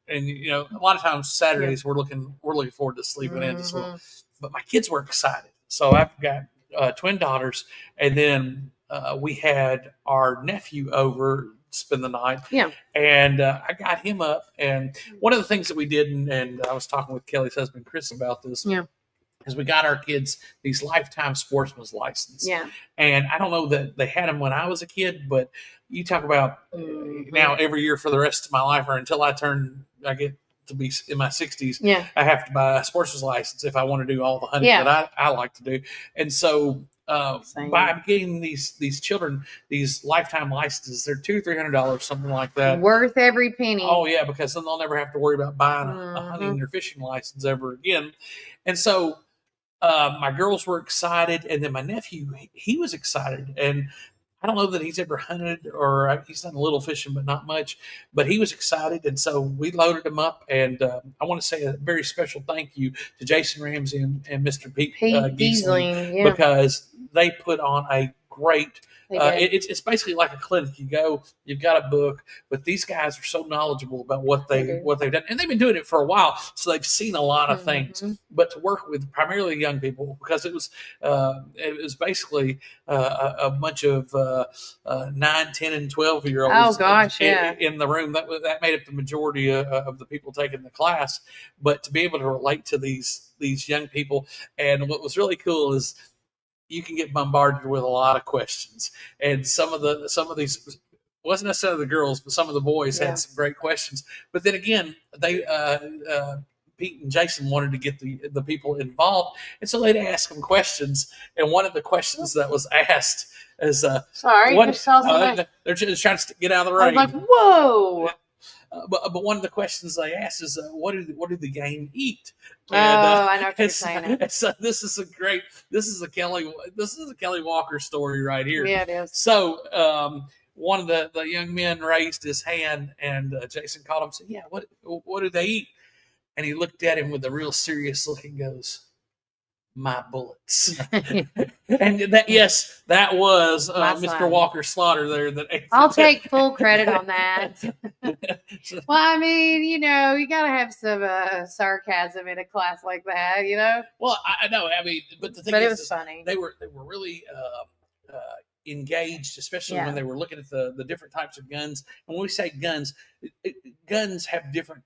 and a lot of times Saturdays we're looking forward to sleeping in as well. But my kids were excited. So I've got twin daughters, and then we had our nephew over spend the night. Yeah. And I got him up, and one of the things that we did, and I was talking with Kelly's husband Chris about this. Yeah. Is we got our kids these lifetime sportsman's license. Yeah. And I don't know that they had them when I was a kid, but you talk about now every year for the rest of my life, or until I get to be in my 60s, I have to buy a sportsman's license if I want to do all the hunting that I like to do. And so by getting these children these lifetime licenses, they're $200-$300, something like that, worth every penny. Oh yeah, because then they'll never have to worry about buying a hunting or fishing license ever again. And so my girls were excited, and then my nephew, he was excited. And I don't know that he's ever hunted, or he's done a little fishing, but not much. But he was excited, and so we loaded him up. And I want to say a very special thank you to Jason Ramsey and Mr. Pete Giesling, because they put on a great. It's basically like a clinic. You go, you've got a book, but these guys are so knowledgeable about what they've done, and they've been doing it for a while, so they've seen a lot of things. But to work with primarily young people, because it was basically a bunch of 9, 10, and 12-year-olds. Oh gosh, in the room. That made up the majority of the people taking the class. But to be able to relate to these young people, and what was really cool is, you can get bombarded with a lot of questions, and some of these wasn't necessarily the girls, but some of the boys had some great questions. But then again, they Pete and Jason wanted to get the people involved, and so they'd ask them questions. And one of the questions that was asked is, they're just trying to get out of the rain. I was like, whoa. But one of the questions they asked is, what do the game eat? And, I know what you're saying. So this is a Kelly Walker story right here. Yeah, it is. So one of the young men raised his hand, and Jason called him and said, "Yeah, what do they eat?" And he looked at him with a real serious look and goes, "My bullets." And that was Mr. Walker Slaughter there. I'll take full credit on that. Well, I mean, you got to have some sarcasm in a class like that, Well, I know. I mean, but the thing it was funny. They were really engaged, especially when they were looking at the different types of guns. And when we say guns, guns have different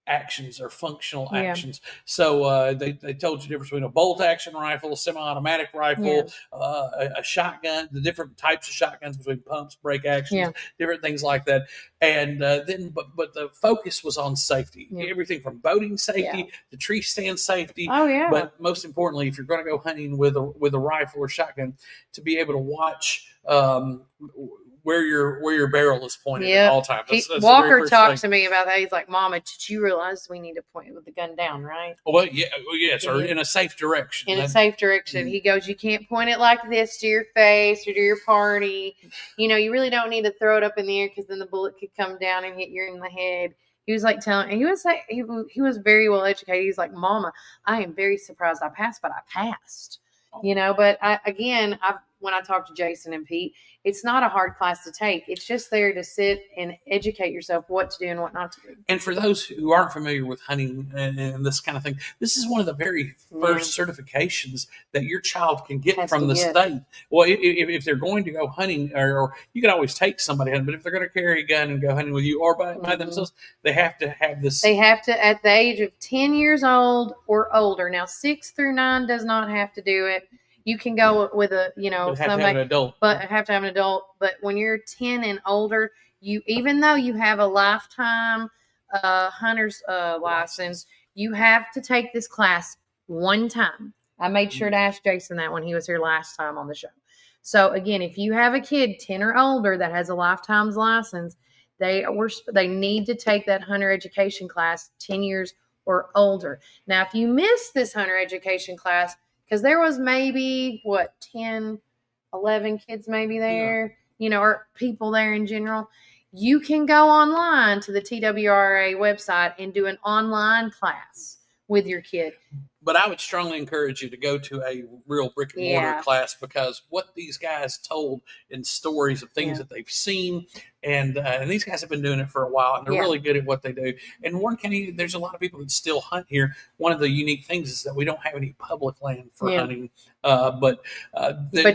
actions or functional actions. So they told you the difference between a bolt action rifle, a semi-automatic rifle, a shotgun, the different types of shotguns between pumps, break actions, different things like that. And then but the focus was on safety, everything from boating safety to tree stand safety. Oh yeah. But most importantly, if you're going to go hunting with a rifle or shotgun, to be able to watch where your barrel is pointed at all times. That's Walker talked to me about that. He's like, "Mama, did you realize we need to point with the gun down, right?" Well, yes, or in a safe direction. In a safe direction. He goes, "You can't point it like this to your face or to your party. You really don't need to throw it up in the air, because then the bullet could come down and hit you in the head." He was like he was very well educated. He's like, "Mama, I am very surprised I passed, but I passed." But when I talk to Jason and Pete, it's not a hard class to take. It's just there to sit and educate yourself what to do and what not to do. And for those who aren't familiar with hunting and this kind of thing, this is one of the very first certifications that your child can get from the state. Well, if they're going to go hunting, or you can always take somebody hunting, but if they're going to carry a gun and go hunting with you or by themselves, they have to have this. They have to, at the age of 10 years old or older. Now, 6 through 9 does not have to do it. You can go with somebody, have to have an adult. But have to have an adult. But when you're 10 and older, even though you have a lifetime hunter's license, you have to take this class one time. I made sure to ask Jason that when he was here last time on the show. So again, if you have a kid 10 or older that has a lifetime's license, they need to take that hunter education class 10 years or older. Now, if you miss this hunter education class, because there was maybe 10, 11 kids maybe there, or people there in general, you can go online to the TWRA website and do an online class with your kid. But I would strongly encourage you to go to a real brick and mortar class, because what these guys told in stories of things that they've seen, and these guys have been doing it for a while, and they're really good at what they do. In Warren County, there's a lot of people that still hunt here. One of the unique things is that we don't have any public land for hunting. But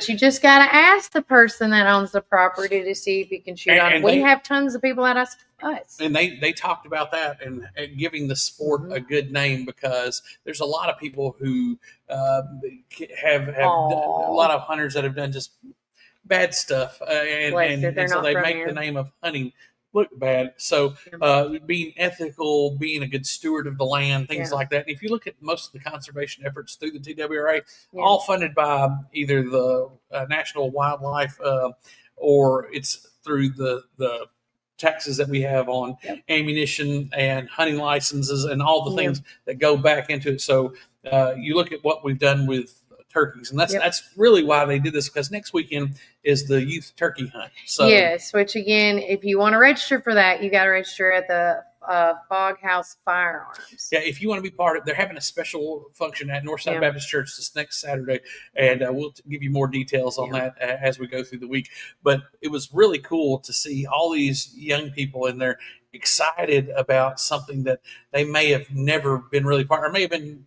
you just got to ask the person that owns the property to see if you can shoot on it. We have tons of people that ask us. And they talked about that and giving the sport a good name, because there's a lot of people who have done, a lot of hunters that have done just bad stuff, and so they make the name of hunting look bad. So being ethical, being a good steward of the land, things like that. And if you look at most of the conservation efforts through the TWRA, all funded by either the National Wildlife or it's through the taxes that we have on ammunition and hunting licenses and all the things that go back into it. So you look at what we've done with turkeys, and that's really why they did this, because next weekend is the youth turkey hunt. So yes, which again, if you want to register for that, you got to register at the Fog House Firearms. Yeah, if you want to be part of it, they're having a special function at Northside Baptist Church this next Saturday, and we'll give you more details on that as we go through the week. But it was really cool to see all these young people in there excited about something that they may have never been really part, or may have been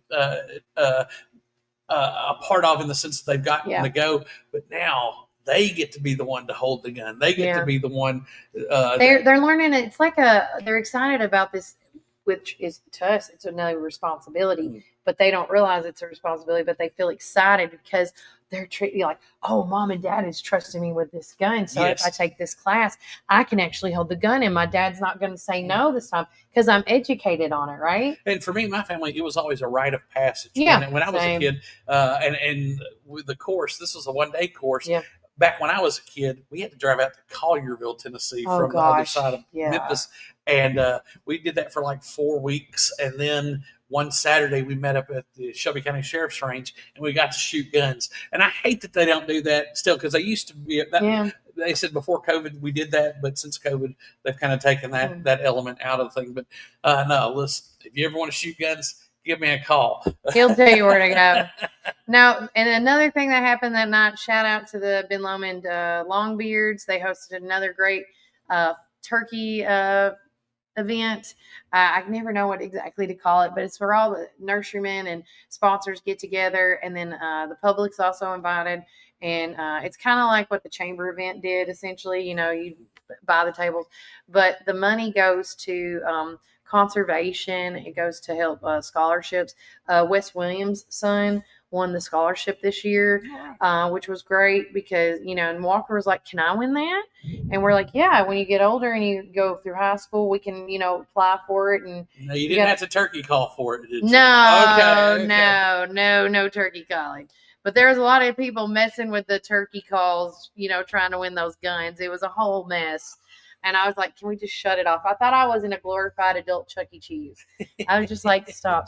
a part of, in the sense that they've gotten to go, but now they get to be the one to hold the gun. They get to be the one. They're learning. It's like they're excited about this, which is to us, it's another responsibility, but they don't realize it's a responsibility, but they feel excited because they're treating like, oh, mom and dad is trusting me with this gun. So if I take this class, I can actually hold the gun, and my dad's not going to say no this time because I'm educated on it. Right. And for me, my family, it was always a rite of passage. Yeah. When I was a kid, and with the course, this was a 1-day course. Yeah. Back when I was a kid, we had to drive out to Collierville, Tennessee from the other side of Memphis. And we did that for like 4 weeks. And then one Saturday we met up at the Shelby County Sheriff's Range, and we got to shoot guns. And I hate that they don't do that still, because they used to be they said before COVID we did that, but since COVID they've kind of taken that element out of the thing. But no, listen, if you ever want to shoot guns, give me a call. He'll tell you where to go. Now, and another thing that happened that night, shout out to the Ben Lomond Longbeards. They hosted another great turkey event. I never know what exactly to call it, but it's where all the nurserymen and sponsors get together, and then the public's also invited. And it's kind of like what the chamber event did, essentially. You buy the tables, but the money goes to conservation. It goes to help scholarships. Wes Williams' son won the scholarship this year, which was great because, and Walker was like, can I win that? And we're like, yeah, when you get older and you go through high school, we can, apply for it. And no, you didn't have to turkey call for it, did you? No, okay. No turkey calling. But there was a lot of people messing with the turkey calls, trying to win those guns. It was a whole mess. And I was like, can we just shut it off? I thought I was in a glorified adult Chuck E. Cheese. I was just like, stop.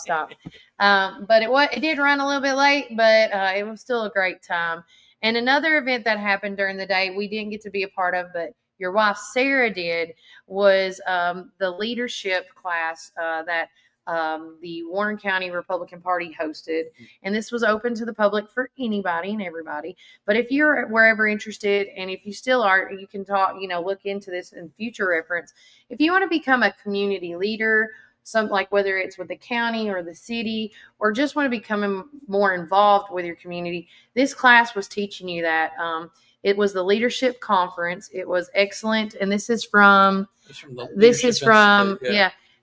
But it did run a little bit late, but it was still a great time. And another event that happened during the day we didn't get to be a part of, but your wife Sarah did, was the leadership class that the Warren County Republican Party hosted. And this was open to the public for anybody and everybody. But if you're wherever interested, and if you still are, you can talk, look into this in future reference. If you want to become a community leader, like whether it's with the county or the city, or just want to become more involved with your community, this class was teaching you that. It was the leadership conference. It was excellent. And this is from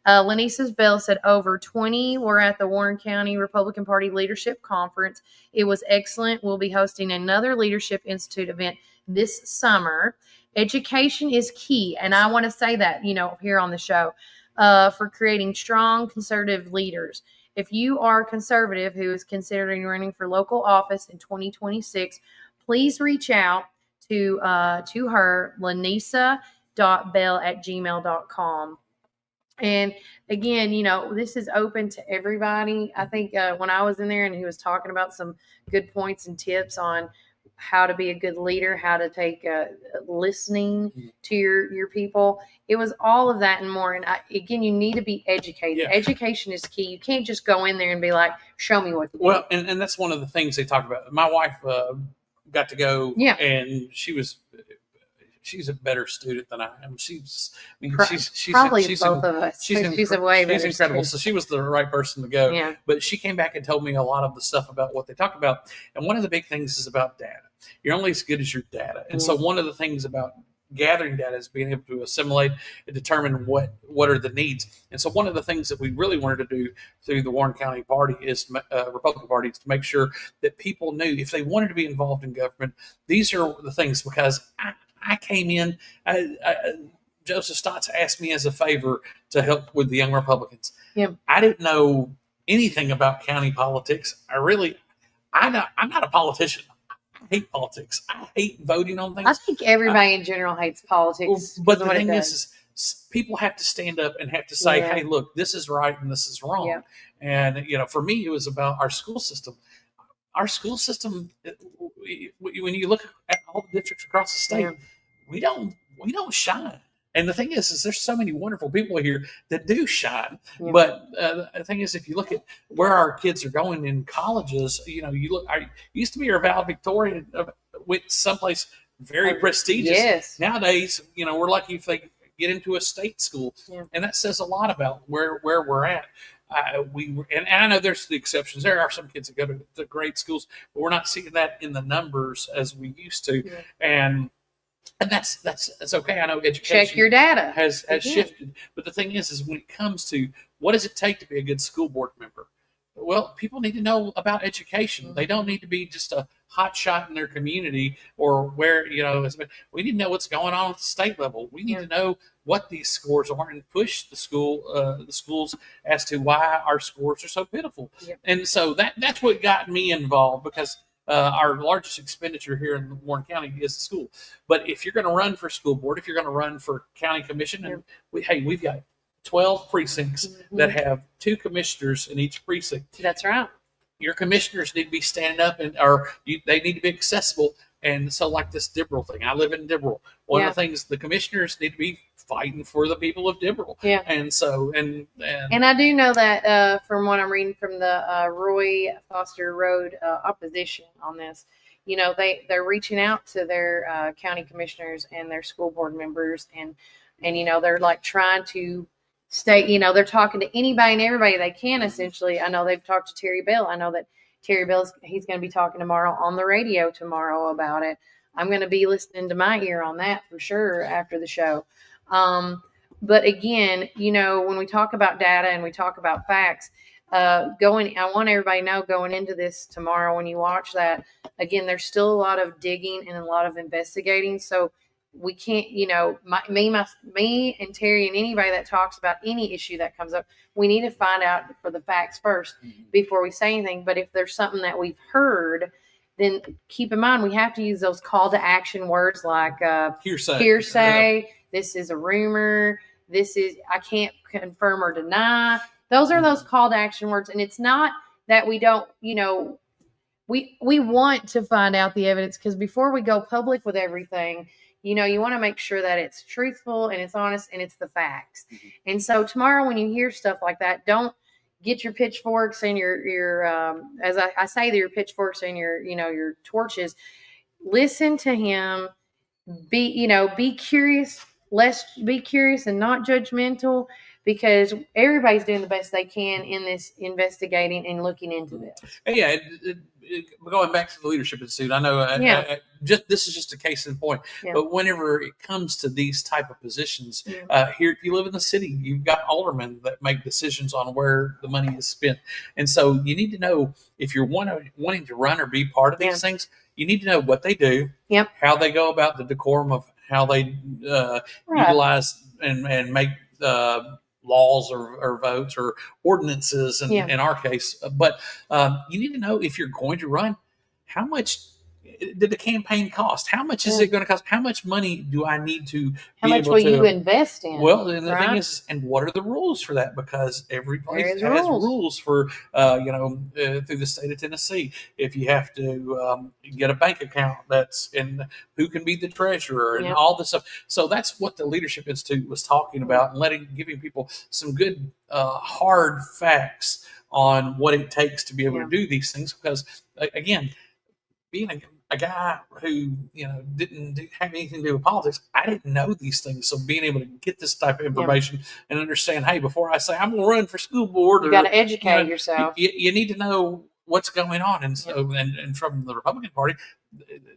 Lanisa's Bell said over 20 were at the Warren County Republican Party Leadership Conference. It was excellent. We'll be hosting another Leadership Institute event this summer. Education is key. And I want to say that, here on the show, for creating strong conservative leaders. if you are conservative who is considering running for local office in 2026, please reach out to her, lanisa.bell@gmail.com. And again, this is open to everybody. I think when I was in there and he was talking about some good points and tips on how to be a good leader, how to take listening to your people, it was all of that and more. And again, you need to be educated. Yeah. Education is key. You can't just go in there and be like, show me what to do. Well, and that's one of the things they talk about. My wife got to go, and she's a better student than I am. She's probably both of us. She's a way better incredible. student. So she was the right person to go. Yeah. But she came back and told me a lot of the stuff about what they talk about. And one of the big things is about data. You're only as good as your data. And so one of the things about gathering data is being able to assimilate and determine what are the needs. And so one of the things that we really wanted to do through the Warren County Party is Republican Party is to make sure that people knew if they wanted to be involved in government, these are the things. Because I came in, Joseph Stotts asked me as a favor to help with the Young Republicans. Yeah. I didn't know anything about county politics. I'm not a politician. I hate politics. I hate voting on things. I think everybody in general hates politics. But the thing is people have to stand up and have to say, hey, look, this is right and this is wrong. Yeah. And, for me, it was about our school system. Our school system, when you look at all the districts across the state, we don't shine. And the thing is there's so many wonderful people here that do shine. Yeah. But the thing is, if you look at where our kids are going in colleges, you look. I used to be a Valedictorian, went someplace very prestigious. Yes. Nowadays, we're lucky if they get into a state school, and that says a lot about where we're at. And I know there's the exceptions. There are some kids that go to great schools, but we're not seeing that in the numbers as we used to. Yeah. And that's okay. I know education check your data has shifted, but the thing is when it comes to what does it take to be a good school board member? Well, people need to know about education. Mm-hmm. They don't need to be just a hot shot in their community or where, we need to know what's going on at the state level. We need to know what these scores are and push the schools as to why our scores are so pitiful. Yep. And so that's what got me involved, because our largest expenditure here in Warren County is the school. But if you're going to run for school board, if you're going to run for county commission, and we've got 12 precincts that have 2 commissioners in each precinct. That's right. Your commissioners need to be standing up they need to be accessible. And so like this Dibble thing, I live in Dibble. One of the things, the commissioners need to be fighting for the people of Dibble. Yeah. And so, and I do know that from what I'm reading from the Roy Foster Road opposition on this, they're reaching out to their county commissioners and their school board members and they're like trying to stay, they're talking to anybody and everybody they can, essentially. I know they've talked to Terry Bell. I know that Terry Bell's, he's going to be talking tomorrow on the radio tomorrow about it. I'm going to be listening to my ear on that for sure after the show. But again, when we talk about data and we talk about facts, I want everybody to know going into this tomorrow when you watch that, again, there's still a lot of digging and a lot of investigating. So we can't, me and Terry and anybody that talks about any issue that comes up, we need to find out for the facts first before we say anything. But if there's something that we've heard, then keep in mind we have to use those call to action words like hearsay. This is a rumor. I can't confirm or deny. Those are those call to action words. And it's not that we don't, we want to find out the evidence, because before we go public with everything, you want to make sure that it's truthful and it's honest and it's the facts. Mm-hmm. And so tomorrow when you hear stuff like that, don't get your pitchforks and your as I say, your pitchforks and your torches. Listen to him. Be curious. Be curious and not judgmental, because everybody's doing the best they can in this investigating and looking into this. Yeah. Going back to the Leadership Institute, I know this is just a case in point, but whenever it comes to these type of positions, here, if you live in the city, you've got aldermen that make decisions on where the money is spent. And so you need to know, if you're wanting to run or be part of these things, you need to know what they do, how they go about the decorum of how they utilize and make laws or votes or ordinances in our case. But you need to know if you're going to run, how much did the campaign cost? How much is it going to cost? How much money do I need to How be much able will to you invest in? Well, and the right? thing is, and what are the rules for that? Because every place There is has rules. rules for, through the state of Tennessee. If you have to get a bank account, that's and who can be the treasurer and Yep. all this stuff. So that's what the Leadership Institute was talking about, and giving people some good hard facts on what it takes to be able to do these things. Because again, being a guy who didn't have anything to do with politics, I didn't know these things. So being able to get this type of information and understand, hey, before I say I'm going to run for school board, You got to educate yourself. You need to know what's going on. And so, and from the Republican Party,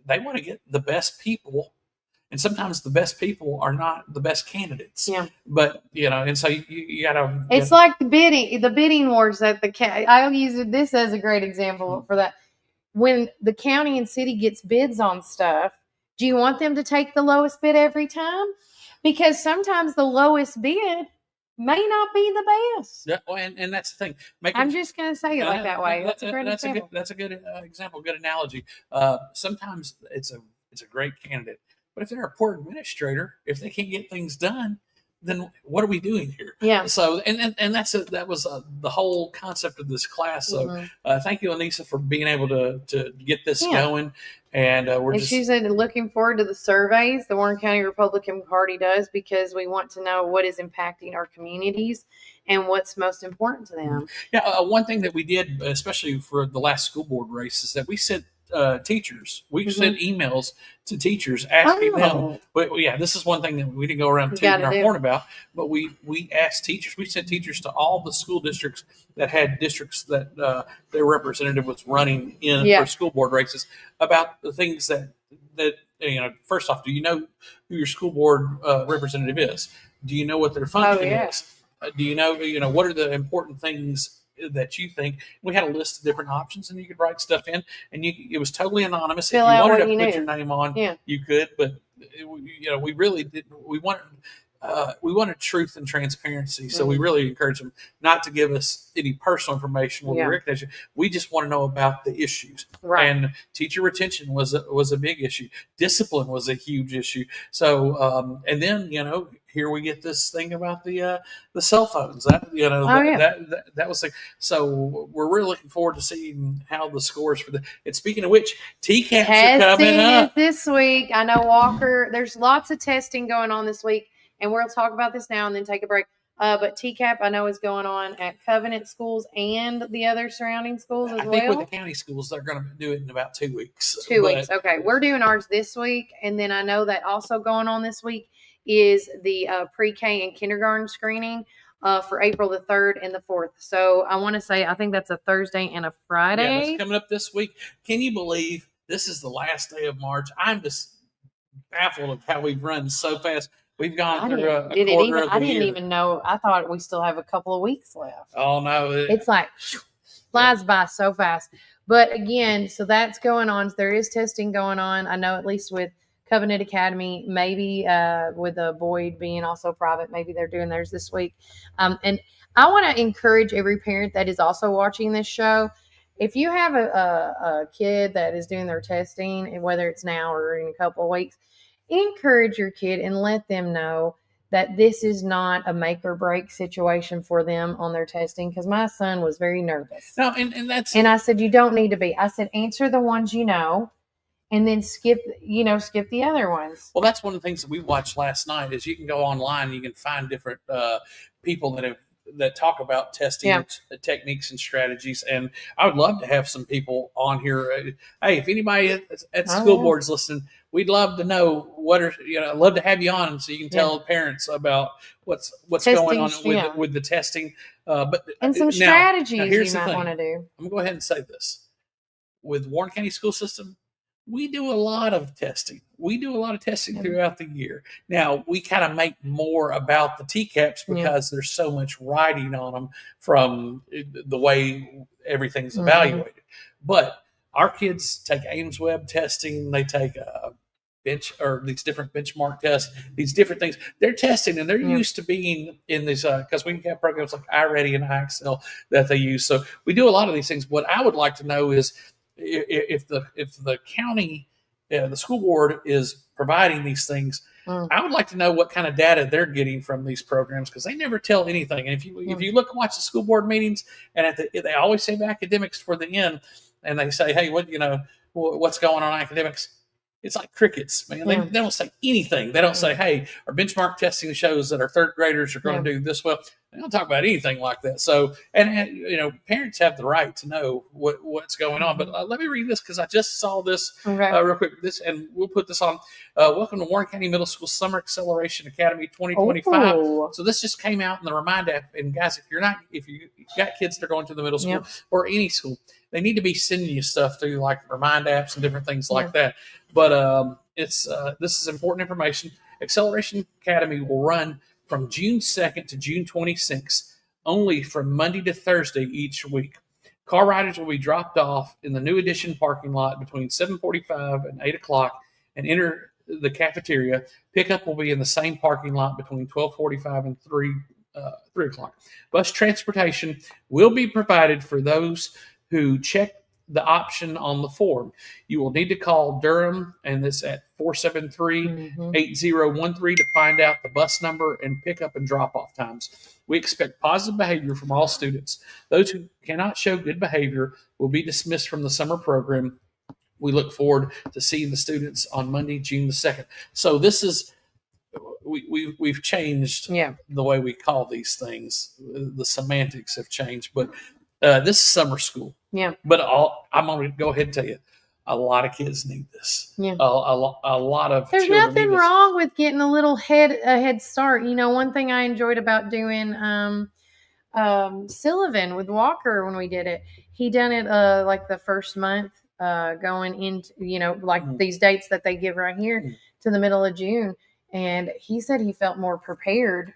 they want to get the best people. And sometimes the best people are not the best candidates. Yeah. But and so you got to. It's like the bidding wars that I'll use this as a great example for that. When the county and city gets bids on stuff, do you want them to take the lowest bid every time? Because sometimes the lowest bid may not be the best. Yeah, and that's the thing. I'm just going to say it like that way. That's a great example. That's a good example, good analogy. Sometimes it's a great candidate, but if they're a poor administrator, if they can't get things done, then what are we doing here? Yeah. So and that was the whole concept of this class. So thank you, Anissa, for being able to get this going. And she said looking forward to the surveys the Warren County Republican Party does, because we want to know what is impacting our communities and what's most important to them. Yeah, one thing that we did, especially for the last school board race, is that we sent teachers. We sent emails to teachers asking them. But yeah, this is one thing that we didn't go around tooting our horn about. But we asked teachers. We sent teachers to all the school districts that had districts that their representative was running in for school board races about the things that First off, do you know who your school board representative is? Do you know what their function is? Do you know what are the important things that you think? We had a list of different options, and you could write stuff in, and it was totally anonymous. Fill if you out wanted what to you put knew. your name on, you could, but we really didn't. We wanted truth and transparency, so we really encourage them not to give us any personal information when we recognize you. We just want to know about the issues. Right. And teacher retention was a big issue. Discipline was a huge issue. So and then here we get this thing about the cell phones. That that was like, so we're really looking forward to seeing how the scores for the. And speaking of which, TCAPs are coming up this week. I know Walker. There's lots of testing going on this week, and we'll talk about this now and then take a break. But TCAP I know is going on at Covenant schools and the other surrounding schools as well. I think with the county schools, they're going to do it in about 2 weeks. 2 weeks. Okay, we're doing ours this week, and then I know that also going on this week is the pre-K and kindergarten screening for April the 3rd and the 4th. So I want to say, I think that's a Thursday and a Friday. Yeah, that's coming up this week. Can you believe this is the last day of March? I'm just baffled of how we've run so fast. We've gone through a quarter of the year. I didn't even know. I thought we still have a couple of weeks left. Oh, no. It's like flies by so fast. But again, so that's going on. There is testing going on. I know at least with Covenant Academy, maybe with Boyd being also private, maybe they're doing theirs this week. And I want to encourage every parent that is also watching this show. If you have a kid that is doing their testing, and whether it's now or in a couple of weeks, encourage your kid and let them know that this is not a make or break situation for them on their testing. Because my son was very nervous. No, and I said, you don't need to be. I said, answer the ones you know, and then skip the other ones. Well, that's one of the things that we watched last night is you can go online and you can find different people that talk about testing techniques and strategies. And I would love to have some people on here. Hey, if anybody at school boards listening, we'd love to know I'd love to have you on so you can tell parents about what's testing, going on with the testing. And some strategies you might want to do. I'm going to go ahead and say this. With Warren County School System, we do a lot of testing. We do a lot of testing throughout the year. Now, we kind of make more about the TCAPs because there's so much writing on them from the way everything's evaluated. But our kids take Ames Web testing. They take these different benchmark tests, these different things. They're testing, and they're used to being in these because we have programs like iReady and iExcel that they use. So we do a lot of these things. What I would like to know is if the county, the school board is providing these things. I would like to know what kind of data they're getting from these programs, because they never tell anything. And if you look and watch the school board meetings, and they always save academics for the end, and they say, hey, what's going on academics? It's like crickets, man. They don't say anything. They don't say, hey, our benchmark testing shows that our third graders are going to do this well. They don't talk about anything like that. So, and parents have the right to know what's going on. But let me read this, because I just saw this real quick. And we'll put this on. Welcome to Warren County Middle School Summer Acceleration Academy 2025. Ooh. So this just came out in the Remind app. And guys, if you got kids that are going to the middle school or any school, they need to be sending you stuff through like Remind apps and different things like that. But this is important information. Acceleration Academy will run from June 2nd to June 26th, only from Monday to Thursday each week. Car riders will be dropped off in the New Edition parking lot between 7:45 and 8 o'clock and enter the cafeteria. Pickup will be in the same parking lot between 12:45 and 3 o'clock. Bus transportation will be provided for those who check the option on the form. You will need to call Durham, and it's at 473-8013 to find out the bus number and pickup and drop-off times. We expect positive behavior from all students. Those who cannot show good behavior will be dismissed from the summer program. We look forward to seeing the students on Monday, June the 2nd. So this is, we've changed the way we call these things. The semantics have changed, but this is summer school. Yeah. But I'm going to go ahead and tell you, a lot of kids need this. Yeah. A lot of There's children nothing need this. wrong with getting a little head start. One thing I enjoyed about doing Sullivan with Walker when we did it, he done it like the first month going into, these dates that they give right here to the middle of June. And he said he felt more prepared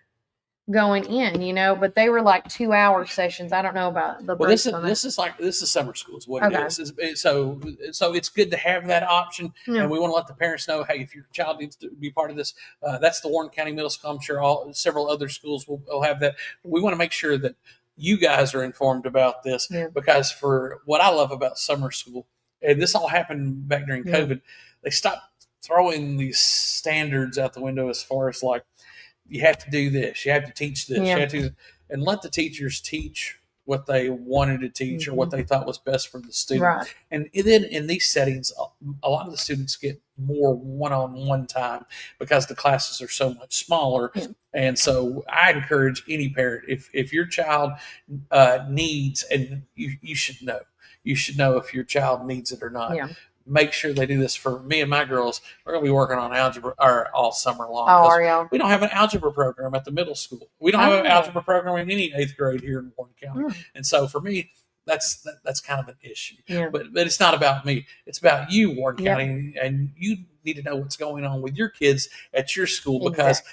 going in, but they were like 2-hour sessions. I don't know about the this is summer school is what it is. So it's good to have that option, and we want to let the parents know, hey, if your child needs to be part of this, that's the Warren County Middle School. I'm sure several other schools will have that. We want to make sure that you guys are informed about this, because for what I love about summer school, and this all happened back during COVID, they stopped throwing these standards out the window as far as like, you have to do this, you have to teach this, you have to, and let the teachers teach what they wanted to teach or what they thought was best for the student. Right. And then in these settings, a lot of the students get more one-on-one time because the classes are so much smaller. And so I encourage any parent, if your child needs, and you should know if your child needs it or not. Make sure they do this. For me and my girls, we're going to be working on algebra all summer long. Oh, are y'all? We don't have an algebra program at the middle school. We don't have an algebra program in any 8th grade here in Warren County. And so for me, that's kind of an issue. But it's not about me. It's about you, Warren County, and you need to know what's going on with your kids at your school, because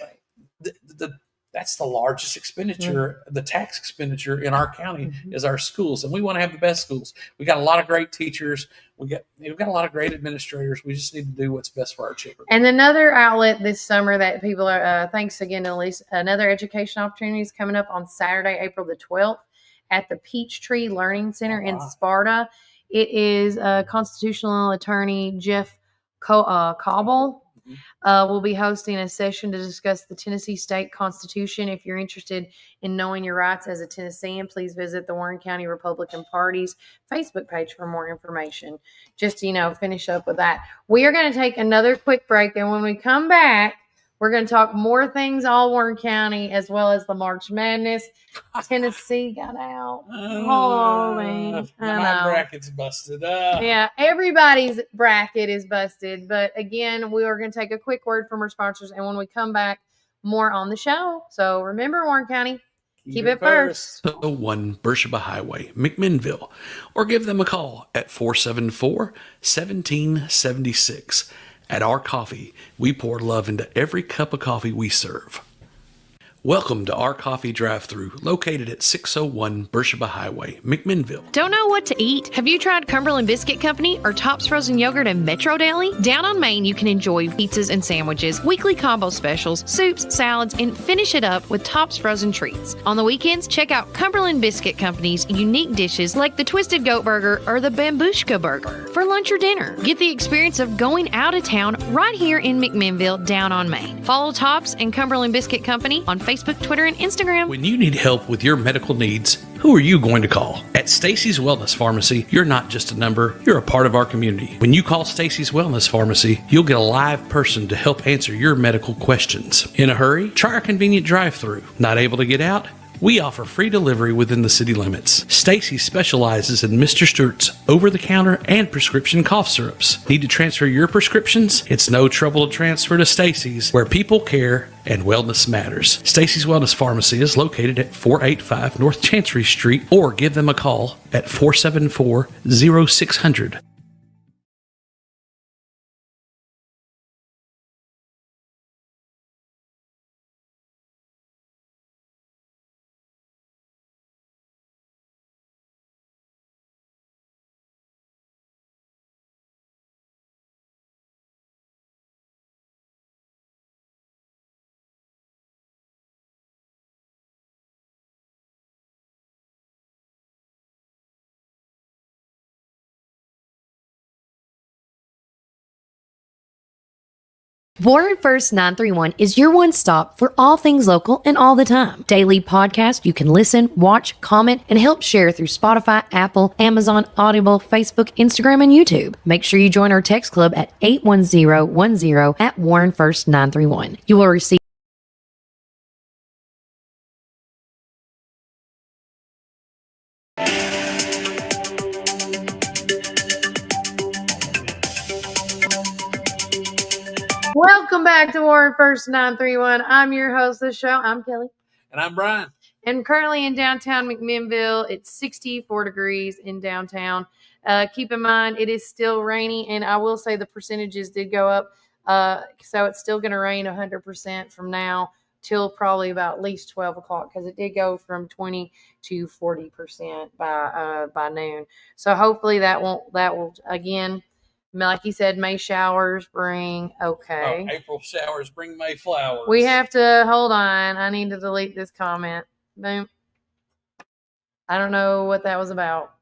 that's the largest expenditure, the tax expenditure in our county is our schools. And we want to have the best schools. We got a lot of great teachers. We've got a lot of great administrators. We just need to do what's best for our children. And another outlet this summer that people are, thanks again to Lisa, another education opportunity is coming up on Saturday, April the 12th at the Peachtree Learning Center in Sparta. It is constitutional attorney Jeff Cobble. We'll be hosting a session to discuss the Tennessee State Constitution. If you're interested in knowing your rights as a Tennessean, please visit the Warren County Republican Party's Facebook page for more information. Just to, finish up with that. We are going to take another quick break, and when we come back, we're going to talk more things all Warren County, as well as the March Madness. Tennessee got out. Oh, man. My bracket's busted up. Yeah, everybody's bracket is busted. But again, we are going to take a quick word from our sponsors. And when we come back, more on the show. So remember, Warren County, keep it first. 1 Beersheba Highway, McMinnville. Or give them a call at 474-1776. At Our Coffee, we pour love into every cup of coffee we serve. Welcome to our coffee drive-thru, located at 601 Beersheba Highway, McMinnville. Don't know what to eat? Have you tried Cumberland Biscuit Company or Tops Frozen Yogurt in Metro Deli? Down on Main, you can enjoy pizzas and sandwiches, weekly combo specials, soups, salads, and finish it up with Tops Frozen treats. On the weekends, check out Cumberland Biscuit Company's unique dishes like the Twisted Goat Burger or the Bambushka Burger for lunch or dinner. Get the experience of going out of town right here in McMinnville, down on Main. Follow Tops and Cumberland Biscuit Company on Facebook, Twitter, and Instagram. When you need help with your medical needs, who are you going to call? At Stacy's Wellness Pharmacy, you're not just a number, you're a part of our community. When you call Stacy's Wellness Pharmacy, you'll get a live person to help answer your medical questions. In a hurry? Try our convenient drive-thru. Not able to get out? We offer free delivery within the city limits. Stacy specializes in Mr. Stewart's over-the-counter and prescription cough syrups. Need to transfer your prescriptions? It's no trouble to transfer to Stacy's, where people care and wellness matters. Stacy's Wellness Pharmacy is located at 485 North Chancery Street, or give them a call at 474-0600. Warren First 931 is your one stop for all things local and all the time. Daily podcast you can listen, watch, comment, and help share through Spotify, Apple, Amazon, Audible, Facebook, Instagram, and YouTube. Make sure you join our text club at 81010 at Warren First 931. You will receive Welcome back to Warren First 931. I'm your host of the show. I'm Kelly. And I'm Brian. And currently in downtown McMinnville, it's 64 degrees in downtown. Keep in mind, it is still rainy, and I will say the percentages did go up. So it's still going to rain 100% from now till probably about at least 12 o'clock, because it did go from 20 to 40% by noon. So hopefully that will again, like you said, May showers bring, okay. Oh, April showers bring May flowers. We have to, hold on. I need to delete this comment. Boom. I don't know what that was about.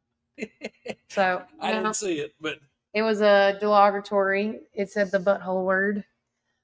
So I didn't see it, but it was a derogatory. It said the butthole word.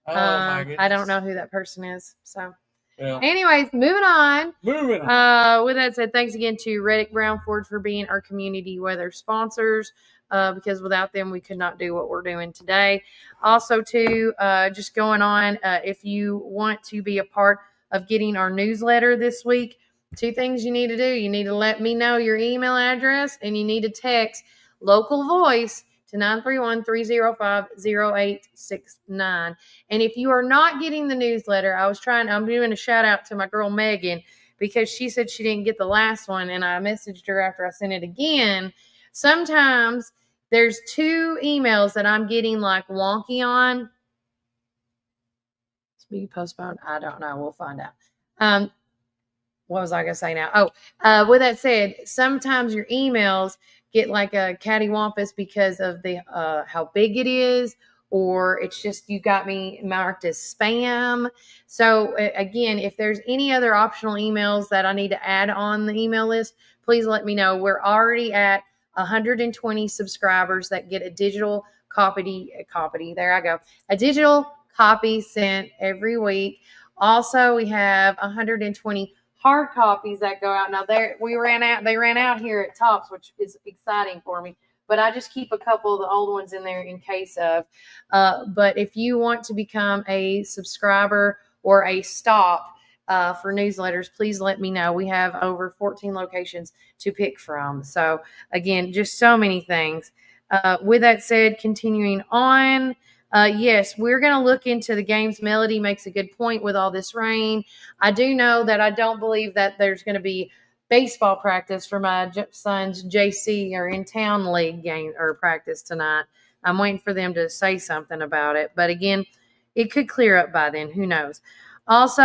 oh my goodness. I don't know who that person is. So Yeah. anyways, moving on. Moving on. With that said, thanks again to Reddick Brown Ford for being our community weather sponsors. Because without them, we could not do what we're doing today. Also, too, just going on, if you want to be a part of getting our newsletter this week, 2 things you need to do. You need to let me know your email address, and you need to text local voice to 931-305-0869. And if you are not getting the newsletter, I'm doing a shout out to my girl Megan, because she said she didn't get the last one, and I messaged her after I sent it again. Sometimes there's 2 emails that I'm getting like wonky on. Speaking postponed, I don't know. We'll find out. What was I going to say now? With that said, sometimes your emails get like a cattywampus because of the how big it is, or it's just you got me marked as spam. So again, if there's any other optional emails that I need to add on the email list, please let me know. We're already at 120 subscribers that get a digital copy. There I go. A digital copy sent every week. Also, we have 120 hard copies that go out. Now they ran out here at Tops, which is exciting for me. But I just keep a couple of the old ones in there in case of. But if you want to become a subscriber or a stop for newsletters, please let me know. We have over 14 locations to pick from. So again, just so many things. With that said, continuing on, yes, we're going to look into the games. Melody makes a good point with all this rain. I do know that I don't believe that there's going to be baseball practice for my son's JC or in town league game or practice tonight. I'm waiting for them to say something about it. But again, it could clear up by then. Who knows? Also,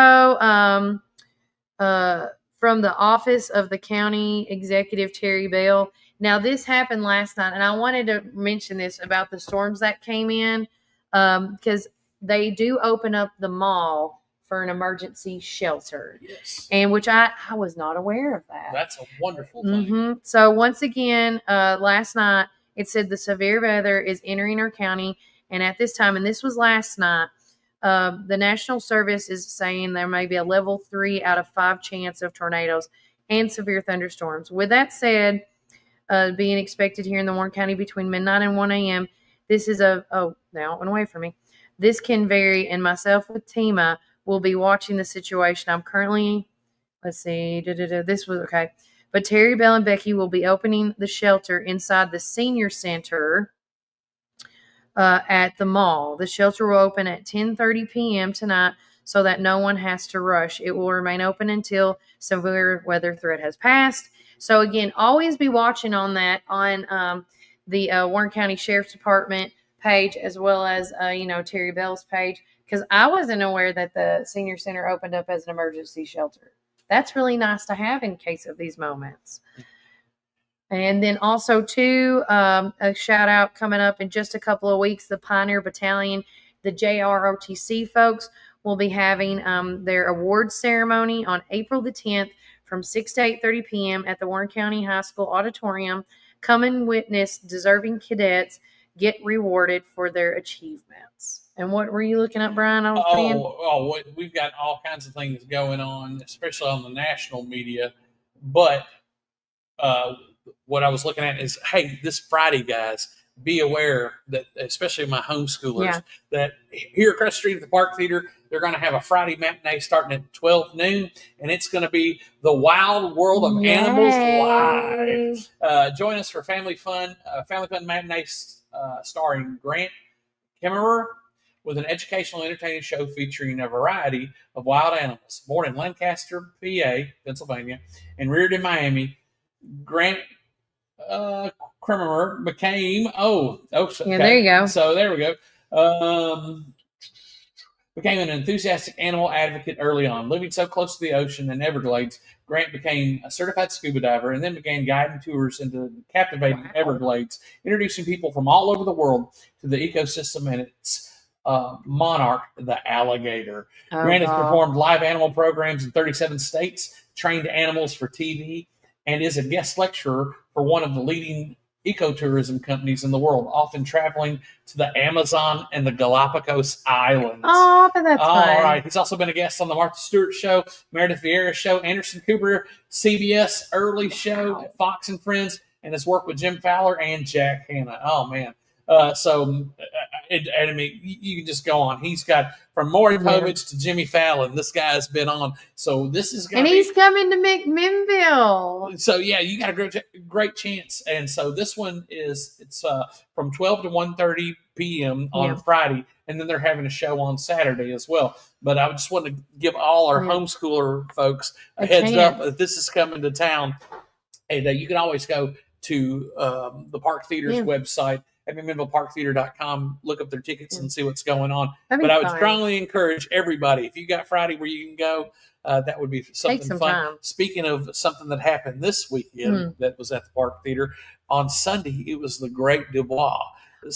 from the office of the county executive, Terry Bell. Now, this happened last night, and I wanted to mention this about the storms that came in, because they do open up the mall for an emergency shelter. Yes. And which I was not aware of that. That's a wonderful thing. Mm-hmm. So once again, last night, it said the severe weather is entering our county. And at this time, and this was last night, the National Service is saying there may be a level 3 out of 5 chance of tornadoes and severe thunderstorms. With that said, being expected here in the Warren County between midnight and 1 a.m., this is now it went away from me. This can vary, and myself with Tima will be watching the situation. I'm currently, let's see, this was okay. But Terry Bell and Becky will be opening the shelter inside the senior center at the mall. The shelter will open at 10:30 p.m. tonight so that no one has to rush. It will remain open until severe weather threat has passed. So again, always be watching on that on the Warren County Sheriff's Department page, as well as Terry Bell's page, because I wasn't aware that the senior center opened up as an emergency shelter. That's really nice to have in case of these moments. And then also, too, a shout out coming up in just a couple of weeks, the Pioneer Battalion, the JROTC folks will be having their awards ceremony on April the 10th from 6 to 8:30 p.m. at the Warren County High School Auditorium. Come and witness deserving cadets get rewarded for their achievements. And what were you looking at, Brian? We've got all kinds of things going on, especially on the national media. But what I was looking at is, hey, this Friday, guys, be aware that, especially my homeschoolers, that here across the street at the Park Theater, they're going to have a Friday matinee starting at 12 noon, and it's going to be The Wild World of Animals Live. Join us for Family Fun matinee starring Grant Kimmerer, with an educational entertaining show featuring a variety of wild animals. Born in Lancaster, PA, Pennsylvania, and reared in Miami, Grant Kimmerer became there you go. So there we go. Became an enthusiastic animal advocate early on. Living so close to the ocean and Everglades, Grant became a certified scuba diver and then began guiding tours into the captivating Everglades, introducing people from all over the world to the ecosystem and its monarch, the alligator. Grant has performed live animal programs in 37 states, trained animals for TV, and is a guest lecturer for one of the leading ecotourism companies in the world, often traveling to the Amazon and the Galapagos Islands. Oh, but that's fun. All right. He's also been a guest on the Martha Stewart Show, Meredith Vieira Show, Anderson Cooper, CBS Early Show, Fox and Friends, and has worked with Jim Fowler and Jack Hanna. Oh, man. I mean, you can just go on. He's got from Maury Povich to Jimmy Fallon. This guy's been on. So this is going to he's coming to McMinnville. So yeah, you got a great chance. And so this one it's from 12 to 1:30 p.m. on Friday, and then they're having a show on Saturday as well. But I just want to give all our homeschooler folks a heads up that this is coming to town, and you can always go to the Park Theater's website at McMinnvilleParkTheater.com, look up their tickets and see what's going on. But I would strongly encourage everybody, if you got Friday where you can go, that would be something fun. Time. Speaking of something that happened this weekend that was at the Park Theater, on Sunday, it was the Great Dubois.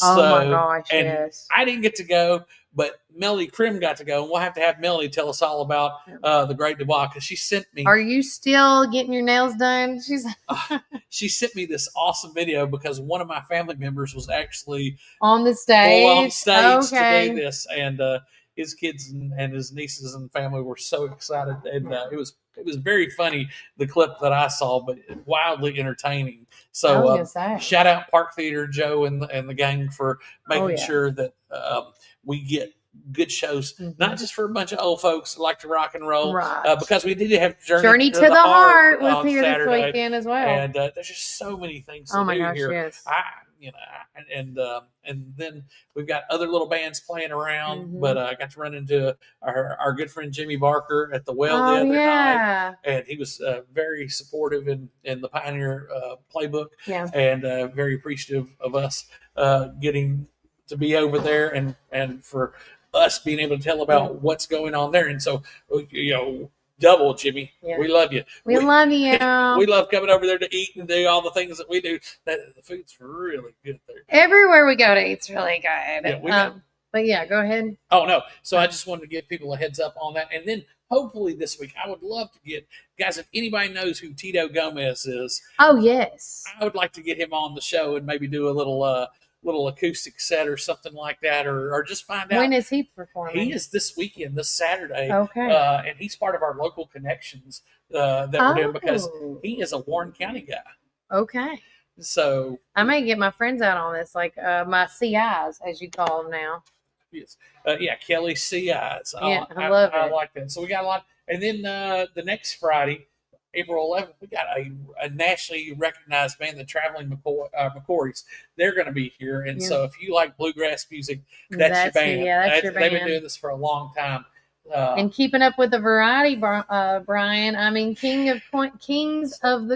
Oh my gosh, yes. I didn't get to go, but Melody Krim got to go, and we'll have to have Melody tell us all about the Great Dubois, because she sent me. Are you still getting your nails done? She sent me this awesome video because one of my family members was actually on the stage. To do this, and his kids and his nieces and family were so excited, and it was very funny, the clip that I saw, but wildly entertaining. So shout out Park Theater, Joe and the gang for making sure that we get good shows, not just for a bunch of old folks that like to rock and roll, because we did have Journey to the Heart was here Saturday, this weekend as well, and there's just so many things to do here. Yes. And then we've got other little bands playing around, but I got to run into our good friend Jimmy Barker at the Well the other night, and he was very supportive in the Pioneer playbook, and very appreciative of us getting to be over there and for us being able to tell about what's going on there. And so, double, Jimmy. Yeah. We love you. We love you. We love coming over there to eat and do all the things that we do. The food's really good there. Everywhere we go to eat's really good. Yeah, we know. But yeah, go ahead. Oh, no. So I just wanted to give people a heads up on that. And then hopefully this week, I would love to get, guys, if anybody knows who Tito Gomez is. Oh, yes. I would like to get him on the show and maybe do a little acoustic set or something like that, or just find out. When is he performing? He is this weekend, this Saturday. Okay. And he's part of our local connections that we're doing because he is a Warren County guy. Okay. So I may get my friends out on this, like my CIs, as you call them now. yes, Kelly CIs. Yeah, I love it. I like that. So we got a lot, and then the next Friday, April 11th, we got a nationally recognized band, the Traveling McCourys. They're going to be here, and so if you like bluegrass music, that's your band. That's your band. They've been doing this for a long time. And keeping up with the variety, Brian. I mean, kings of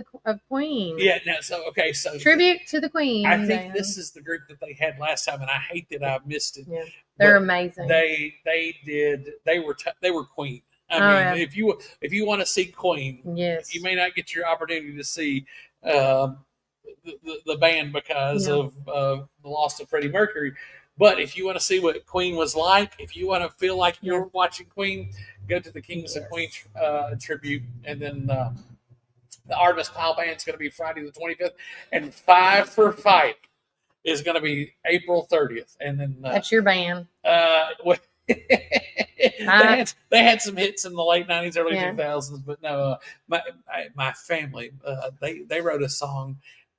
Queen. Yeah. No. So okay. So tribute to the Queen. I think this is the group that they had last time, and I hate that I missed it. Yeah, they're but amazing. They were Queen. I mean, if you want to see Queen, yes, you may not get your opportunity to see the band because of the loss of Freddie Mercury. But if you want to see what Queen was like, if you want to feel like you're watching Queen, go to the Kings of Queen tribute. And then the Artemis Pyle Band is going to be Friday the 25th. And Five for Fight is going to be April 30th. And then that's your band. They had some hits in the late 90s, early 2000s. But no, my family, they wrote a song.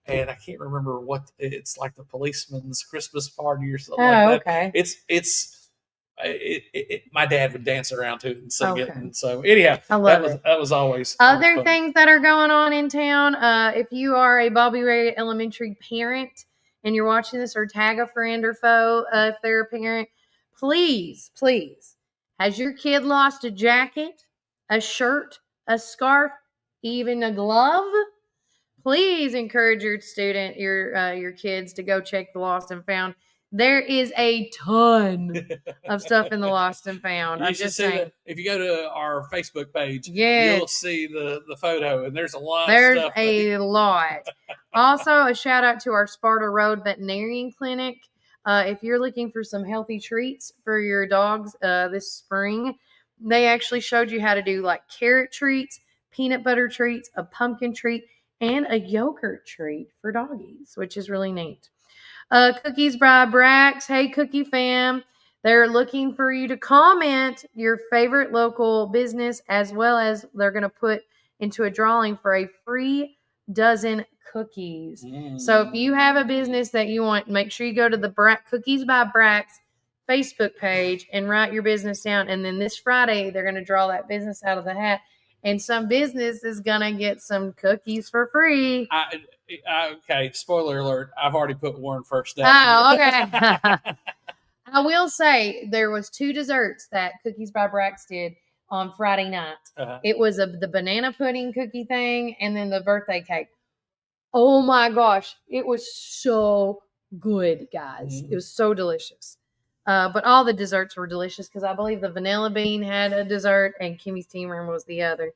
And I can't remember what it's like, the Policeman's Christmas Party or something like that. Okay. My dad would dance around to it and sing it. And so anyhow, I love it. That was always other fun. Things that are going on in town. If you are a Bobby Ray Elementary parent and you're watching this, or tag a friend or foe if they're a parent, please, has your kid lost a jacket, a shirt, a scarf, even a glove? Please encourage your student, your kids to go check the lost and found. There is a ton of stuff in the lost and found. I'm just saying. If you go to our Facebook page, yes, you'll see the photo, and there's a lot of stuff. There's a lot. Also, a shout out to our Sparta Road Veterinarian Clinic. If you're looking for some healthy treats for your dogs this spring, they actually showed you how to do like carrot treats, peanut butter treats, a pumpkin treat, and a yogurt treat for doggies, which is really neat. Cookies by Brax. Hey, Cookie fam. They're looking for you to comment your favorite local business, as well as they're going to put into a drawing for a free dozen cookies. So if you have a business that you want, make sure you go to the Cookies by Brax Facebook page and write your business down. And then this Friday, they're going to draw that business out of the hat. And some business is going to get some cookies for free. Okay, spoiler alert. I've already put Warren first down. Oh, okay. I will say there was 2 desserts that Cookies by Brax did on Friday night. It was the banana pudding cookie thing and then the birthday cake. Oh, my gosh. It was so good, guys. It was so delicious. But all the desserts were delicious because I believe the Vanilla Bean had a dessert and Kimmy's Tea Room was the other.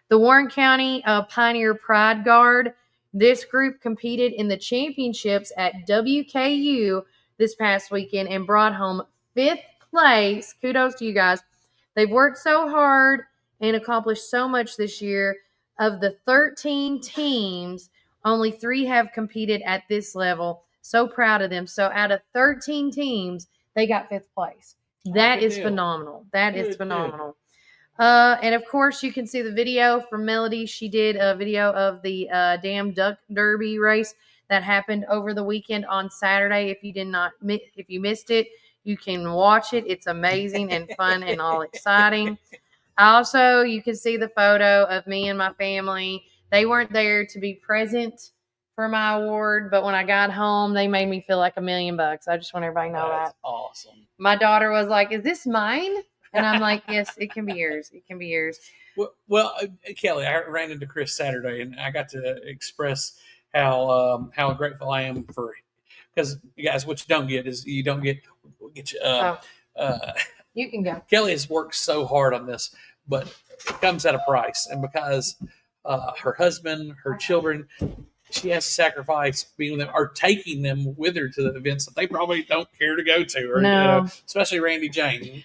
The Warren County Pioneer Pride Guard. This group competed in the championships at WKU this past weekend and brought home 5th place. Kudos to you guys. They've worked so hard and accomplished so much this year. Of the 13 teams, only 3 have competed at this level. So proud of them. So out of 13 teams, they got 5th place. That is phenomenal. That is phenomenal. And of course, you can see the video from Melody. She did a video of the Dam Duck Derby race that happened over the weekend on Saturday. If you missed it, you can watch it. It's amazing and fun and all exciting. Also, you can see the photo of me and my family. They weren't there to be present for my award, but when I got home, they made me feel like $1 million. I just want everybody to know That's that. Awesome. My daughter was like, "Is this mine?" And I'm like, "Yes, it can be yours. It can be yours." Well, Kelly, I ran into Chris Saturday, and I got to express how grateful I am for, because you guys, what you don't get is you. You can go. Kelly has worked so hard on this, but it comes at a price. And because her husband, her children, she has to sacrifice being with them or taking them with her to the events that they probably don't care to go to, or especially Randy Jane.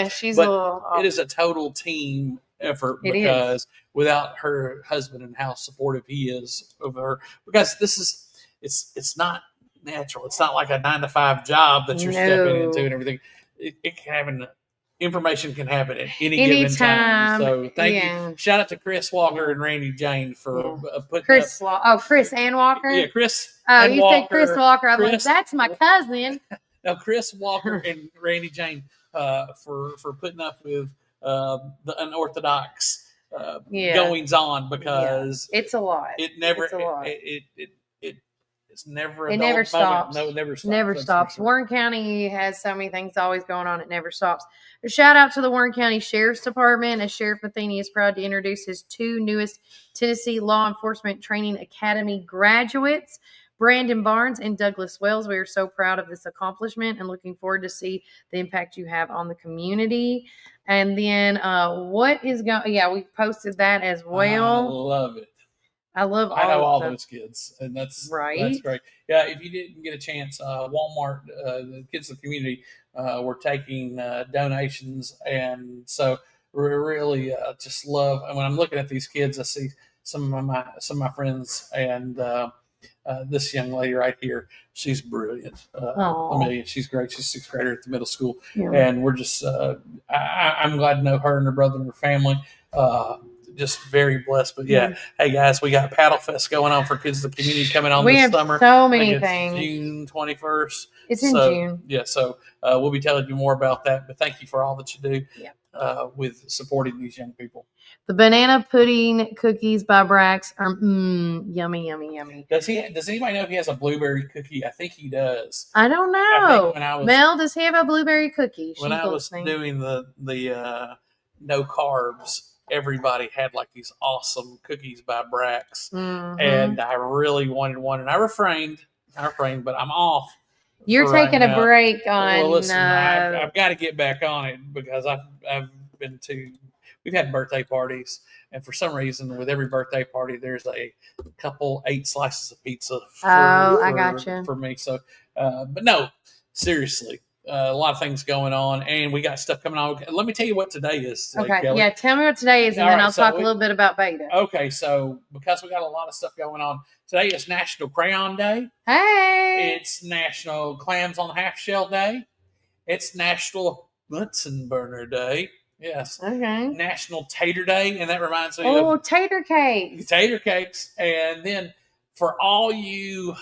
She's but a little off. It is a total team effort It because without her husband and how supportive he is of her, because it's not natural. It's not like a 9-to-5 job that you're stepping into and everything. It can happen. Information can happen at any given time. So thank you. Shout out to Chris Walker and Randy Jane for putting Chris Ann Walker. Yeah, Chris. Oh, and you Walker, said Chris Walker. I'm Chris, like, that's my cousin. No, Chris Walker and Randy Jane for putting up with the unorthodox goings on, because it's a lot. It never. It's a lot. It's never. It never stops. No, it never stops. Never stops. Sure. Warren County has so many things always going on. It never stops. A shout out to the Warren County Sheriff's Department, as Sheriff Matheny is proud to introduce his 2 newest Tennessee Law Enforcement Training Academy graduates, Brandon Barnes and Douglas Wells. We are so proud of this accomplishment and looking forward to see the impact you have on the community. And then what is going? Yeah, we posted that as well. I love it. I know all those kids, and that's right. That's great. Yeah, if you didn't get a chance, Walmart, the kids in the community, were taking donations, and so we really just love. And when I'm looking at these kids, I see some of my friends, and this young lady right here, she's brilliant. Amelia, she's great. She's 6th grader at the middle school, and we're just I'm glad to know her and her brother and her family. Just very blessed. But hey guys, we got Paddle Fest going on for kids in the community coming on this summer. So many things. June 21st. It's in June. Yeah, so we'll be telling you more about that. But thank you for all that you do with supporting these young people. The banana pudding cookies by Brax are yummy, yummy, yummy. Does anybody know if he has a blueberry cookie? I think he does. I don't know. Mel, does he have a blueberry cookie? When I was doing the no carbs, everybody had like these awesome cookies by Brax, and I really wanted one, and I refrained, but I'm off. You're taking a break on. Well, listen, I've got to get back on it because I've been to. We've had birthday parties, and for some reason, with every birthday party, there's a couple 8 slices of pizza. I gotcha. For me. So, but no, seriously. A lot of things going on, and we got stuff coming on. Let me tell you what today is. Today, okay, Kelly. tell me what today is, and then I'll talk a little bit about beta. Okay, so because we got a lot of stuff going on, today is National Crayon Day. Hey! It's National Clams on the Half Shell Day. It's National Bunsen Burner Day. Yes. Okay. National Tater Day, and that reminds me of tater cakes. Tater cakes, and then for all you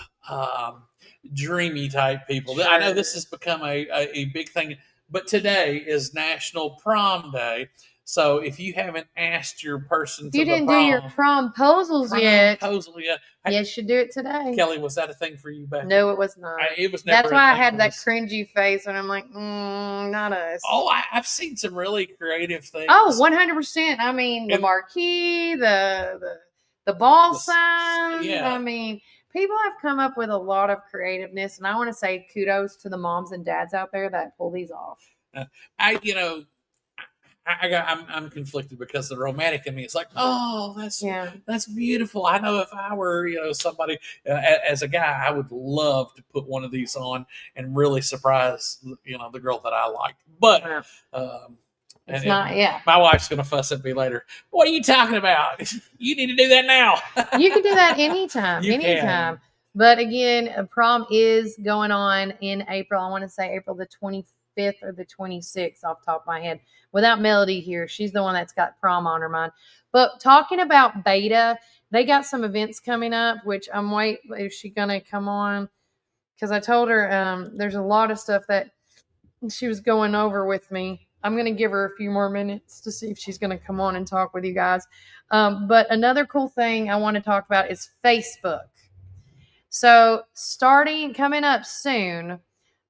dreamy type people. Sure. I know this has become a big thing, but today is National Prom Day. So if you haven't asked your person to you didn't do your promposals yet. You should do it today. Kelly, was that a thing for you back? No, it was not. It was never. That's why I had that cringy face, and I'm like, not us. Oh, I've seen some really creative things. Oh, 100%. I mean, the marquee, the ball signs. Yeah. I mean, people have come up with a lot of creativeness, and I want to say kudos to the moms and dads out there that pull these off. I'm conflicted because the romantic in me is like, oh, that's beautiful. I know if I were, somebody as a guy, I would love to put one of these on and really surprise, the girl that I like. But it's not. My wife's gonna fuss at me later. What are you talking about? You need to do that now. You can do that anytime. Anytime. Can. But again, prom is going on in April. I want to say April the 25th or the 26th off the top of my head. Without Melody here, she's the one that's got prom on her mind. But talking about beta, they got some events coming up, which I'm waiting. Is she going to come on? Because I told her there's a lot of stuff that she was going over with me. I'm going to give her a few more minutes to see if she's going to come on and talk with you guys. But another cool thing I want to talk about is Facebook. So coming up soon,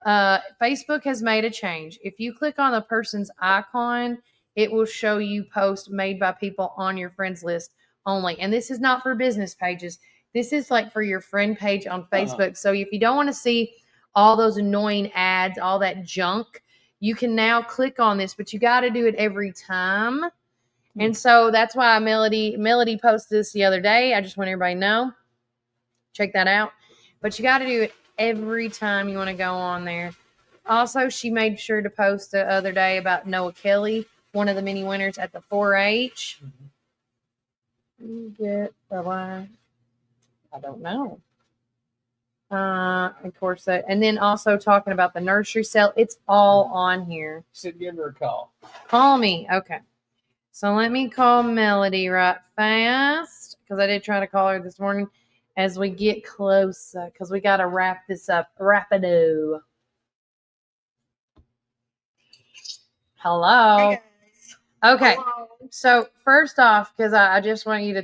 Facebook has made a change. If you click on the person's icon, it will show you posts made by people on your friends list only. And this is not for business pages. This is like for your friend page on Facebook. So if you don't want to see all those annoying ads, all that junk, you can now click on this, but you got to do it every time And so that's why Melody posted this the other day. I just want everybody to know. Check that out. But you got to do it every time you want to go on there. Also, she made sure to post the other day about Noah Kelly, one of the mini winners at the 4-H. Get the line. I don't know. Of course, and then also talking about the nursery sale. It's all on here. Said give her a call. Call me. Okay. So let me call Melody right fast because I did try to call her this morning as we get close because we got to wrap this up rapido. Hello. Hey Okay. Hello. So first off, because I just want you to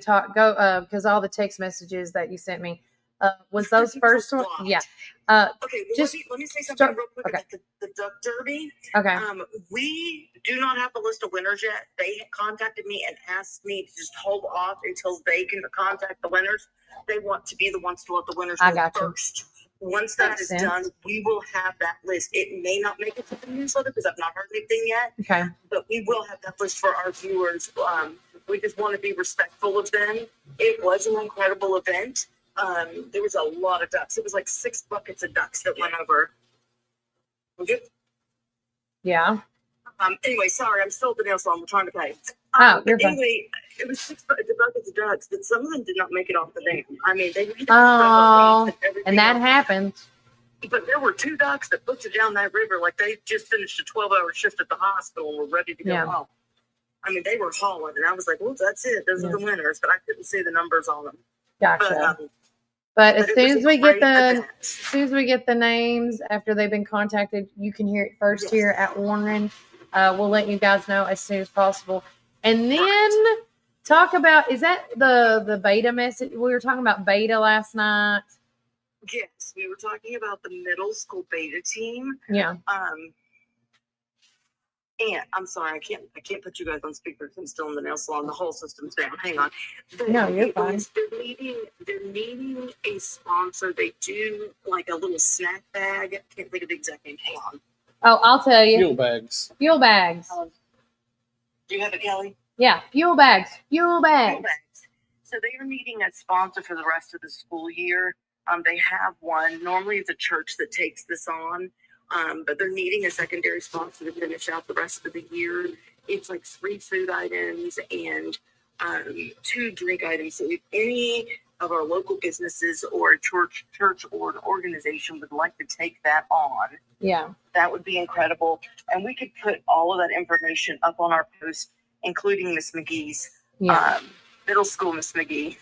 because all the text messages that you sent me was those first one. Yeah. Okay, well, just let me say something real quick okay. about the Duck Derby. Okay. We do not have a list of winners yet. They contacted me and asked me to just hold off until they can contact the winners. They want to be the ones to let the winners know first. Once that is done, we will have that list. It may not make it to the newsletter because I've not heard anything yet. Okay. But we will have that list for our viewers. We just want to be respectful of them. It was an incredible event. There was a lot of ducks. It was like 6 buckets of ducks that went over. Okay. Yeah. Anyway, sorry, I'm still at the nail salon. We're trying to pay. You're fine. Anyway, it was 6 buckets of ducks, but some of them did not make it off the dam. I mean, they made it and that happens. But there were 2 ducks that booked it down that river like they just finished a 12-hour shift at the hospital and were ready to go home. I mean, they were hauling, and I was like, well, that's it. Those are the winners, but I couldn't see the numbers on them. Gotcha. But as soon as we get the names after they've been contacted, you can hear it first here at Warren. We'll let you guys know as soon as possible. And then talk about, is that the beta message? We were talking about beta last night. Yes, we were talking about the middle school beta team. Yeah. And I'm sorry, I can't put you guys on speaker because I'm still in the nail salon. The whole system's down. Hang on. No, you're fine. They're needing a sponsor. They do like a little snack bag. I can't think of the exact name. Hang on. Oh, I'll tell you. Fuel bags. Fuel bags. Do you have it, Kelly? Yeah, fuel bags. Fuel bags. So they are needing a sponsor for the rest of the school year. They have one. Normally it's a church that takes this on. But they're needing a secondary sponsor to finish out the rest of the year. It's like 3 food items and 2 drink items. So if any of our local businesses or a church or an organization would like to take that on, that would be incredible. And we could put all of that information up on our post, including Miss McGee's middle school, Miss McGee.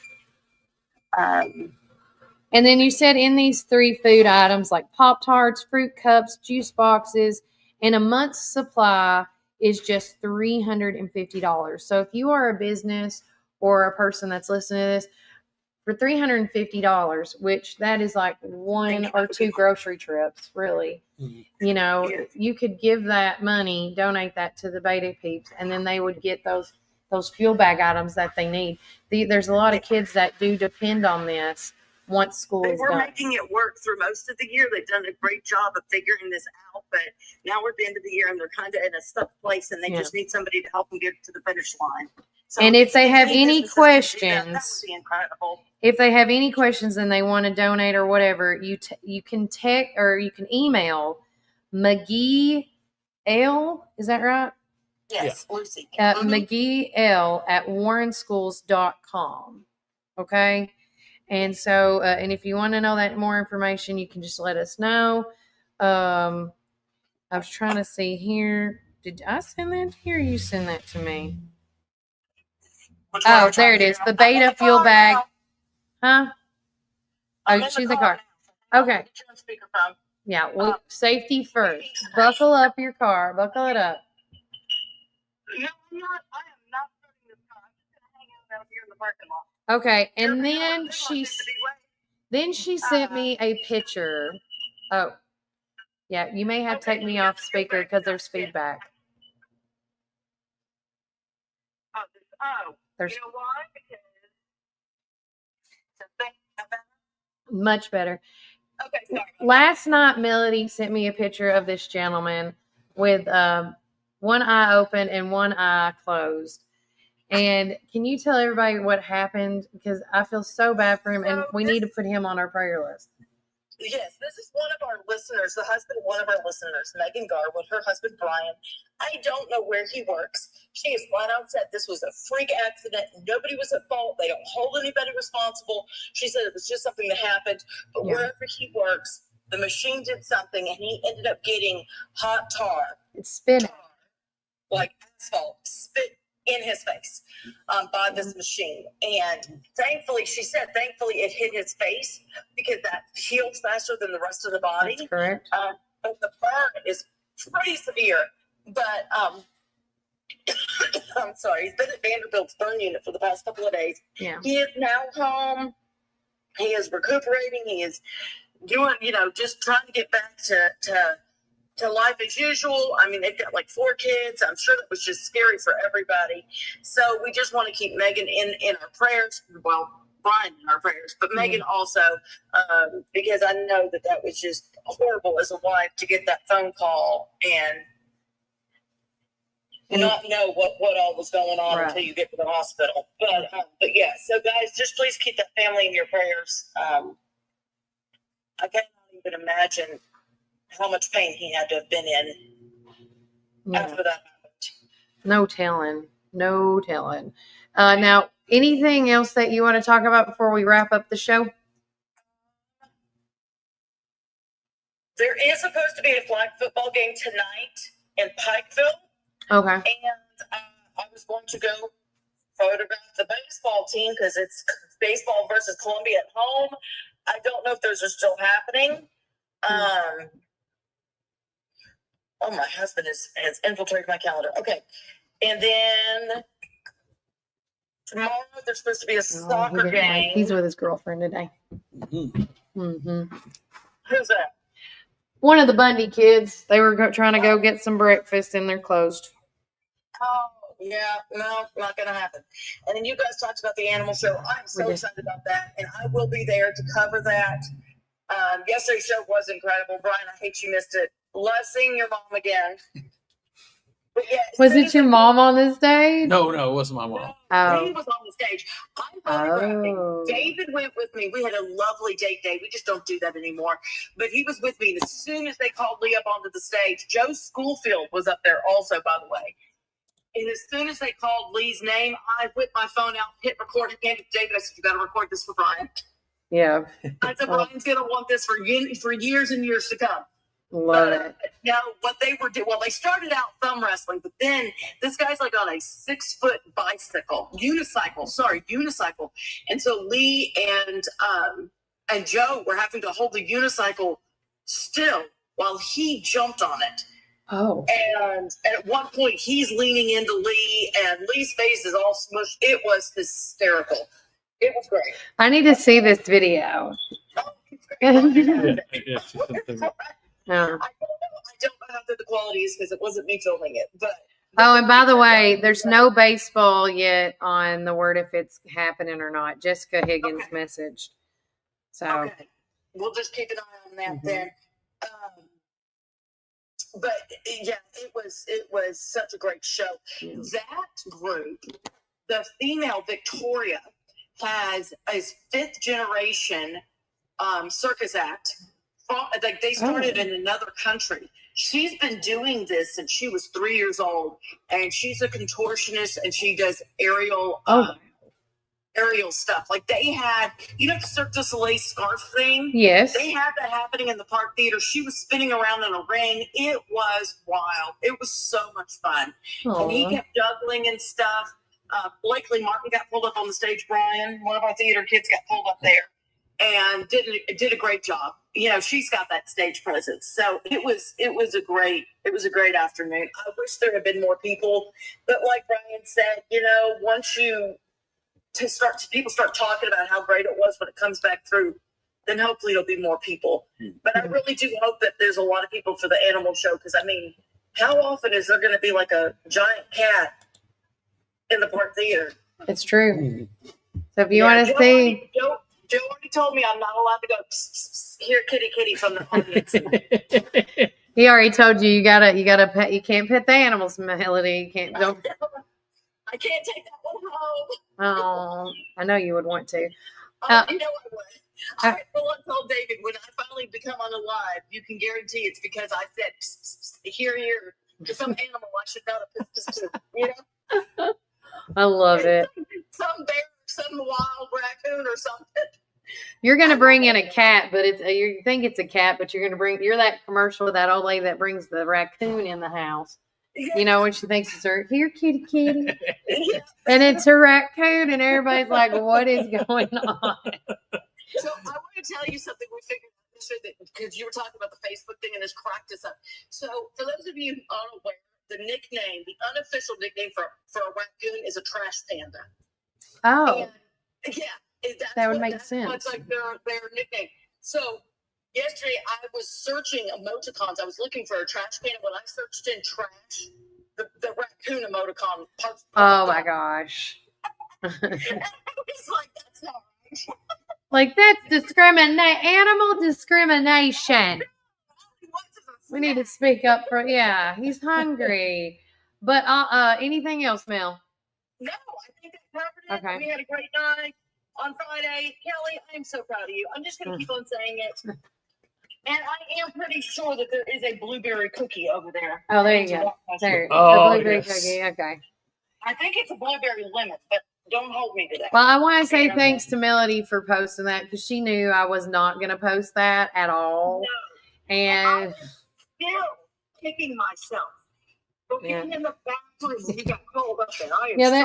And then you said in these 3 food items like Pop-Tarts, fruit cups, juice boxes, and a month's supply is just $350. So if you are a business or a person that's listening to this, for $350, which that is like 1 or 2 grocery trips, really, you know, you could give that money, donate that to the beta peeps, and then they would get those fuel bag items that they need. There's a lot of kids that do depend on this. Once school is done. We're making it work through most of the year. They've done a great job of figuring this out, but now we're at the end of the year and they're kind of in a stuck place and they just need somebody to help them get to the finish line. So and if they have any questions, that would be incredible. If they have any questions and they want to donate or whatever, you can text or you can email McGee L. Is that right? Yes, Lucy. McGee L at warrenschools.com. Okay. And so, and if you want to know that more information, you can just let us know. I was trying to see here. Did I send that to you or you send that to me? Oh, there it is. The beta fuel bag. Huh? Oh, she's in the car. Okay. Yeah, well, safety first. Buckle up your car. Buckle it up. No, I'm not. I am not starting this car. I'm just going to hang out here in the parking lot. Okay, and then she sent me a picture. Oh, yeah, you may have to take me off speaker because there's feedback. There's you know why? Because much better. Okay, sorry. Last night, Melody sent me a picture of this gentleman with one eye open and one eye closed. And can you tell everybody what happened? Because I feel so bad for him, and we need to put him on our prayer list. Yes, this is one of our listeners, the husband of one of our listeners, Megan Garwood, her husband Brian. I don't know where he works. She has flat out said this was a freak accident. Nobody was at fault. They don't hold anybody responsible. She said it was just something that happened. But wherever he works, the machine did something, and he ended up getting hot tar. It's spinning. Like asphalt, spit in his face by this machine. And thankfully, she said, it hit his face because that heals faster than the rest of the body. That's correct. But the burn is pretty severe. But I'm sorry, he's been at Vanderbilt's burn unit for the past couple of days. Yeah. He is now home. He is recuperating. He is doing, just trying to get back to life as usual. I mean, they've got like 4 kids. I'm sure that was just scary for everybody. So we just want to keep Megan in our prayers. Well, Brian in our prayers, but Megan also, because I know that was just horrible as a wife to get that phone call and not know what all was going on until you get to the hospital. But yeah, so guys, just please keep that family in your prayers. I cannot even imagine how much pain he had to have been in after that happened. No telling. Now, anything else that you want to talk about before we wrap up the show? There is supposed to be a flag football game tonight in Pikeville. Okay. And I was going to go photograph the baseball team because it's baseball versus Columbia at home. I don't know if those are still happening. Oh, my husband has infiltrated my calendar. Okay. And then tomorrow there's supposed to be a soccer game. He's with his girlfriend today. Who's that? One of the Bundy kids. They were trying to go get some breakfast and they're closed. Oh, yeah. No, not going to happen. And then you guys talked about the animal show. I'm so excited about that. And I will be there to cover that. Yesterday's show was incredible. Brian, I hate you missed it. Love seeing your mom again. But yeah, Was it your mom on this day? No, it wasn't my mom. Oh. He was on the stage. I'm photographing. David went with me. We had a lovely date day. We just don't do that anymore. But he was with me. And as soon as they called Lee up onto the stage, Joe Schoolfield was up there also, by the way. And as soon as they called Lee's name, I whipped my phone out, hit record, and handed it to David. I said, you got to record this for Brian. Yeah. I said, Brian's going to want this for years and years to come. Love it. Now, what they were doing, they started out thumb wrestling, but then this guy's like on a 6-foot unicycle. And so Lee and Joe were having to hold the unicycle still while he jumped on it. Oh. And at one point, he's leaning into Lee, and Lee's face is all smushed. It was hysterical. It was great. I need to see this video. I don't Yeah. know how good the quality is because it wasn't me filming it. But Oh, and by the way, there's no baseball yet on the word if it's happening or not. Jessica Higgins messaged. So we'll just keep an eye on that then. But yeah, it was such a great show. That group, the female Victoria, has a 5th generation circus act. Like they started in another country. She's been doing this since she was 3 years old, and she's a contortionist, and she does aerial stuff. Like they had, the Cirque du Soleil scarf thing. Yes. They had that happening in the Park Theater. She was spinning around in a ring. It was wild. It was so much fun. And he kept juggling and stuff. Blakely Martin got pulled up on the stage. Brian, one of our theater kids, got pulled up there and did a great job. She's got that stage presence. So it was a great afternoon. I wish there had been more people, but like Brian said, once people start talking about how great it was when it comes back through, then hopefully there'll be more people. But I really do hope that there's a lot of people for the animal show, because how often is there going to be like a giant cat in the Park Theater? it's true. So if you want to see, Joe already told me I'm not allowed to go hear kitty from the audience. he already told you you gotta pet. You can't pet the animals, Melody. You can't. Don't. I can't take that one home. Oh, I know you would want to. You know I would. I told David when I finally become unalive, you can guarantee it's because I said, psst, psst, here, to some animal I should not have pissed, you know? I love it. Some bear, some wild raccoon or something. You're going to bring in a cat, but you think it's a cat, but you're that commercial with that old lady that brings the raccoon in the house. Yeah. You know, when she thinks it's her, here, kitty, kitty. And it's a raccoon, and everybody's like, what is going on? So I want to tell you something we figured out yesterday, because you were talking about the Facebook thing and this cracked us up. So for those of you who aren't aware, the unofficial nickname for a raccoon is a trash panda. Oh. And, yeah. That would make sense. That's like their nickname. So yesterday I was searching emoticons. I was looking for a trash panda. When I searched in trash, the raccoon emoticon popped Oh my gosh. I was like, that's not right. Like, that's animal discrimination. We need to speak up for, he's hungry. But anything else, Mel? No, I think that covered it. Okay. We had a great night on Friday. Kelly, I'm so proud of you. I'm just going to keep on saying it. And I am pretty sure that there is a blueberry cookie over there. Oh, there you go. There. Oh, it's a blueberry yes. cookie. Okay. I think it's a blueberry lemon, but don't hold me to that. Well, I want to say thanks to Melody for posting that, because she knew I was not going to post that at all. No. And I was still kicking myself. But being in the bathroom when you got called up there.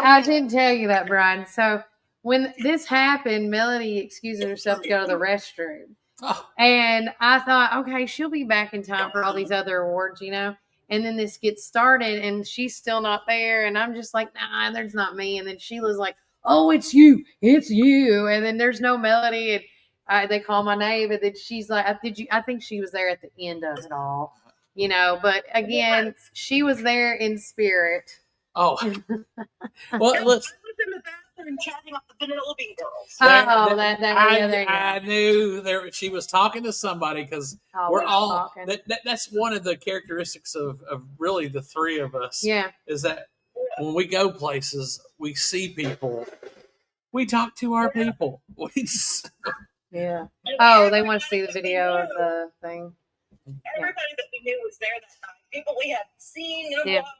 I didn't tell you that, Brian. So when this happened, Melody excused herself to go to the restroom. Oh. And I thought, okay, she'll be back in time for all these other awards, you know? And then this gets started and she's still not there. And I'm just like, nah, there's not me. And then Sheila's like, oh, it's you. It's you. And then there's no Melody. And they call my name. And then she's like, I think she was there at the end of it all, you know? But again, she was there in spirit. Oh. Well, let's. I was in the bathroom chatting up the Vanilla Bean Girls. I knew she was talking to somebody, because we're all that's one of the characteristics of really the three of us. Yeah. Is that when we go places, we see people, we talk to our people. Yeah. Oh, they want to see the video of the thing. Everybody that we knew was there that night. People we hadn't seen in a while.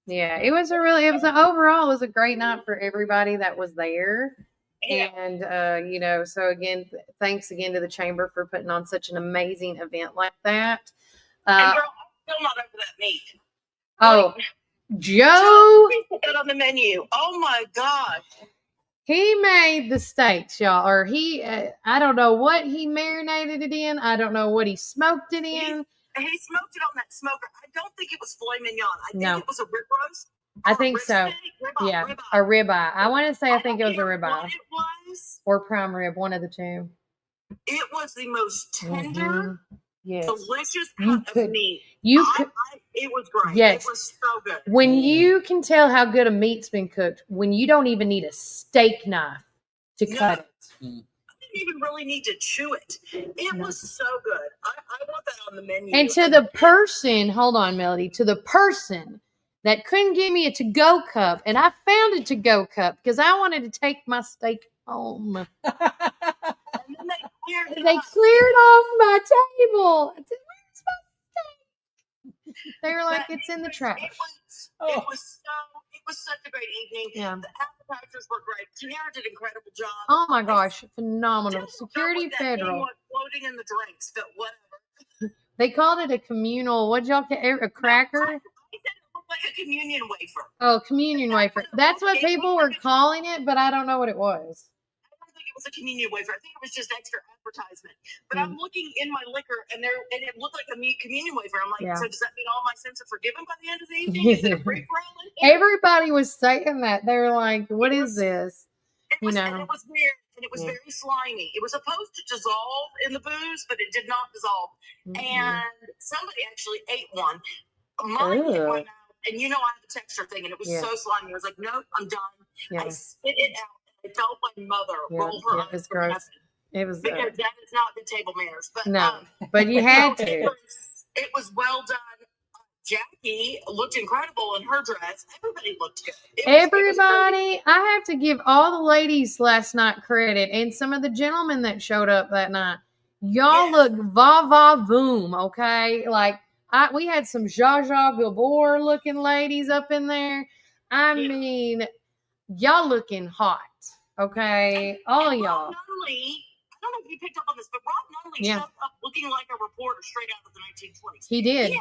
Yeah, overall it was a great night for everybody that was there. Yeah. And, you know, so again, thanks again to the Chamber for putting on such an amazing event like that. And girl, I'm still not over that meat. Oh, Joe. Put that on the menu. Oh my God. He made the steaks, y'all, or I don't know what he marinated it in. I don't know what he smoked it in. He smoked it on that smoker. I don't think it was filet mignon. I think it was a rib roast. I think so. Ribeye. A ribeye. I want to say I think it was a ribeye. What it was. Or prime rib, one of the two. It was the most tender, yes, delicious cut of meat. It was great. Yes. It was so good. When you can tell how good a meat's been cooked, when you don't even need a steak knife to cut it. I didn't even really need to chew it. It was so good. I want that on the menu. And to the person, hold on, Melody, to the person that couldn't give me a to-go cup, and I found a to-go cup because I wanted to take my steak home. And then they cleared off my table. They were like, it's in the trash. It was such a great evening. Yeah. The appetizers were great. Tanera did an incredible job. Oh my gosh, phenomenal. Security Federal. Floating in the drinks, but whatever. They called it a communal, what'd y'all call it? A cracker? I said it looked like a communion wafer. Oh, communion wafer. That's what people were calling it, but I don't know what it was. I don't think it was a communion wafer. I think it was just extra advertisement. But I'm looking in my liquor, and it looked like a communion wafer. I'm like, so does that mean all my sins are forgiven by the end of the evening? Is it a free for all? Everybody was saying that. They were like, what is this? And it was weird, and it was very slimy. It was supposed to dissolve in the booze, but it did not dissolve. And somebody actually ate one. Mine hit my mouth, and you know I have a texture thing, and it was so slimy. I was like, nope, I'm done. I spit it out. I felt my mother roll her eyes. It was gross. It was because that is not good table manners. But no, but you had to. It was well done. Jackie looked incredible in her dress. Everybody looked good. Everybody, I have to give all the ladies last night credit and some of the gentlemen that showed up that night. Y'all look va-va-voom, okay? Like, we had some Zsa Zsa Gabor looking ladies up in there. I mean, y'all looking hot, okay? All and y'all. Rob Nunley, I don't know if you picked up on this, but Rob Nunley showed up looking like a reporter straight out of the 1920s. He did.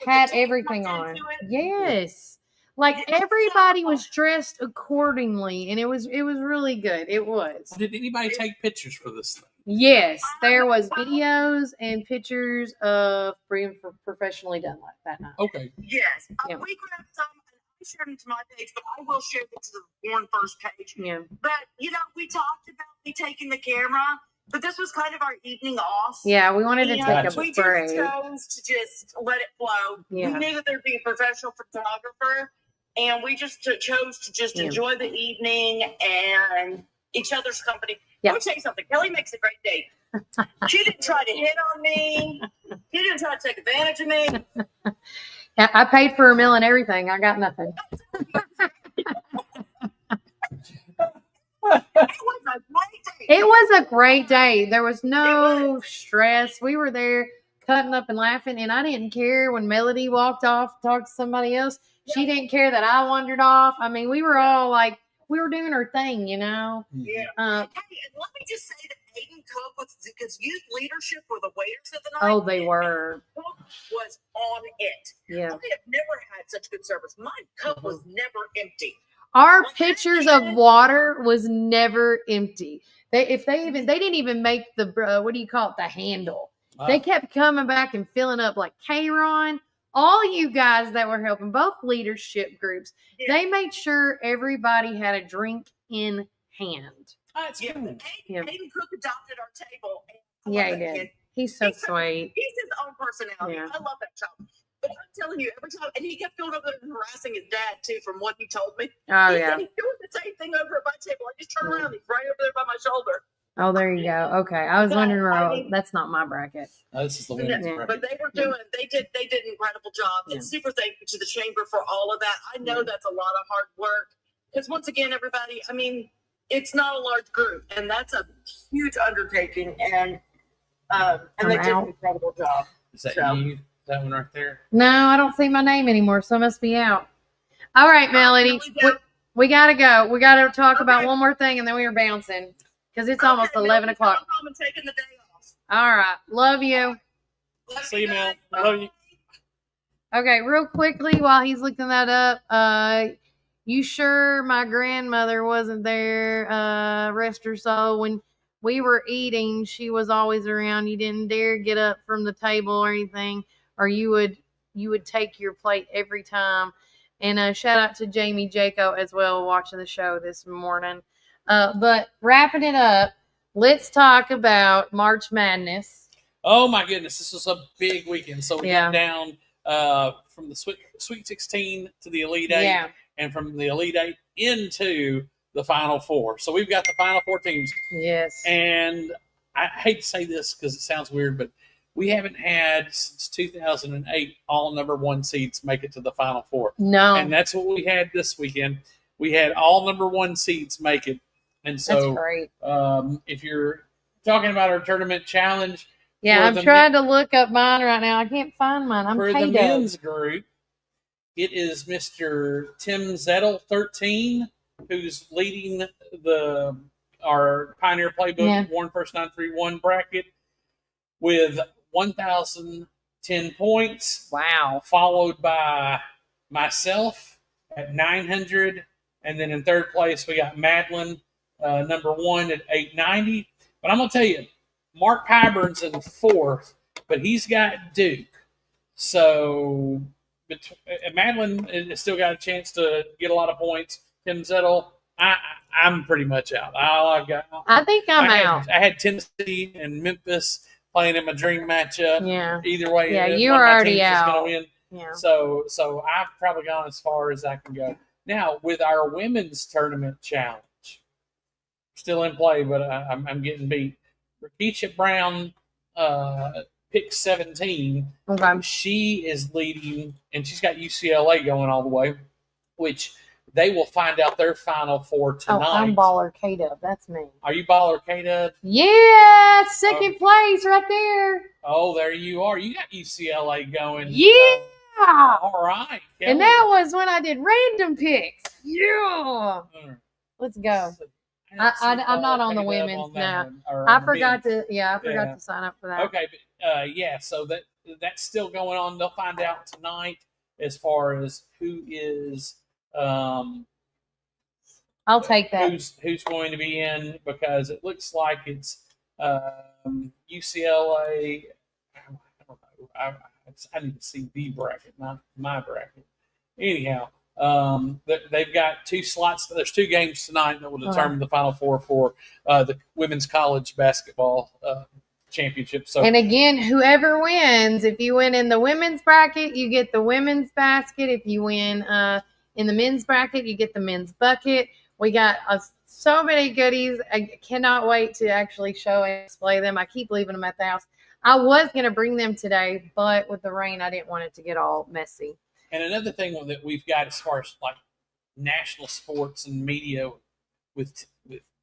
Had everything on. Yes. Like everybody was dressed accordingly, and it was really good. It was. Did anybody take pictures for this thing? Yes, there was videos and pictures of being professionally done like that night. Okay. Yes. We grabbed some and I shared them to my page, but I will share them to the Warren First page. Yeah. But, we talked about me taking the camera, but this was kind of our evening off. Yeah, we wanted to take a We break. just chose to just let it flow. Yeah. We knew that there'd be a professional photographer, and we just chose to just enjoy the evening and each other's company. Let me tell you something. Kelly makes a great date. She didn't try to hit on me. She didn't try to take advantage of me. Yeah, I paid for a meal and everything. I got nothing. It was a great day. There was no stress. We were there cutting up and laughing, and I didn't care when Melody walked off to talk to somebody else. She didn't care that I wandered off. I mean, we were all like, we were doing our thing, Yeah. Hey, and let me just say that Aiden Cook, because youth leadership were the waiters of the night. Oh, they were. Cook was on it. Yeah. I have never had such good service. My cup was never empty. Our pitchers of water was never empty. They didn't even make the what do you call it, the handle. They kept coming back and filling up, like K-Ron, all you guys that were helping, both leadership groups. They made sure everybody had a drink in hand. That's cool. Aiden Cook adopted our table. Yeah, he did. He's so sweet. He's his own personality. Yeah. I love that child. But I'm telling you, every time, and he kept going over there and harassing his dad too, from what he told me. Oh, He yeah. said he's doing the same thing over at my table. I just turn around, he's right over there by my shoulder. Oh, there you go. Okay, I was wondering. That's not my bracket. This is the women's bracket. But they were doing, they did an incredible job. And super thank you to the chamber for all of that. I know that's a lot of hard work. Because once again, everybody, I mean, it's not a large group, and that's a huge undertaking. And they did an incredible job. Is that you? That one right there? No, I don't see my name anymore, so I must be out. All right, Melody, we gotta go. We gotta talk about one more thing, and then we are bouncing because it's almost 11 o'clock. I'm taking the day off. All right, love you. See you, Mel. I love you. Okay, real quickly while he's looking that up, you sure my grandmother wasn't there? Rest her soul. When we were eating, she was always around. You didn't dare get up from the table or anything, or you would take your plate every time. And shout out to Jamie Jaco as well, watching the show this morning. But wrapping it up, let's talk about March Madness. Oh my goodness, this was a big weekend. So we got down from the Sweet 16 to the Elite Eight, and from the Elite Eight into the Final Four. So we've got the Final Four teams. Yes. And I hate to say this because it sounds weird, but we haven't had since 2008 all number one seeds make it to the Final Four. No. And that's what we had this weekend. We had all number one seeds make it. And so that's great. If you're talking about our tournament challenge. Yeah, I'm trying to look up mine right now. I can't find mine. I'm for paid the men's group, it is Mr. Tim Zettel, 13, who's leading our Pioneer Playbook Warren First 931 bracket with 1,010 points. Wow. Followed by myself at 900. And then in third place, we got Madeline, number one at 890. But I'm going to tell you, Mark Hybern's in fourth, but he's got Duke. So Madeline has still got a chance to get a lot of points. Tim Zettel, I'm pretty much out. I think I'm out. I had Tennessee and Memphis playing in my dream matchup. Yeah. Either way, yeah, you were already out. Gonna win. Yeah. So I've probably gone as far as I can go. Now with our women's tournament challenge, still in play, but I'm getting beat. Rakisha Brown pick 17. Okay. She is leading, and she's got UCLA going all the way, which they will find out their Final Four tonight. Oh, I'm Baller K-Dub. That's me. Are you Baller K-Dub? Yeah, second place right there. Oh, there you are. You got UCLA going. Yeah. All right. And that was when I did random picks. Yeah. Let's go. I'm not on the women's now. I forgot to sign up for that. Okay, but so that's still going on. They'll find out tonight as far as who is I'll take that. Who's going to be in, because it looks like it's UCLA. I don't know. I need to see the bracket, not my bracket. Anyhow, they've got 2 slots. There's 2 games tonight that will determine the Final Four for the women's college basketball championship. So, and again, whoever wins, if you win in the women's bracket, you get the women's basket. If you win in the men's bracket, you get the men's bucket. We got so many goodies. I cannot wait to actually show and display them. I keep leaving them at the house. I was going to bring them today, but with the rain, I didn't want it to get all messy. And another thing that we've got as far as like national sports and media with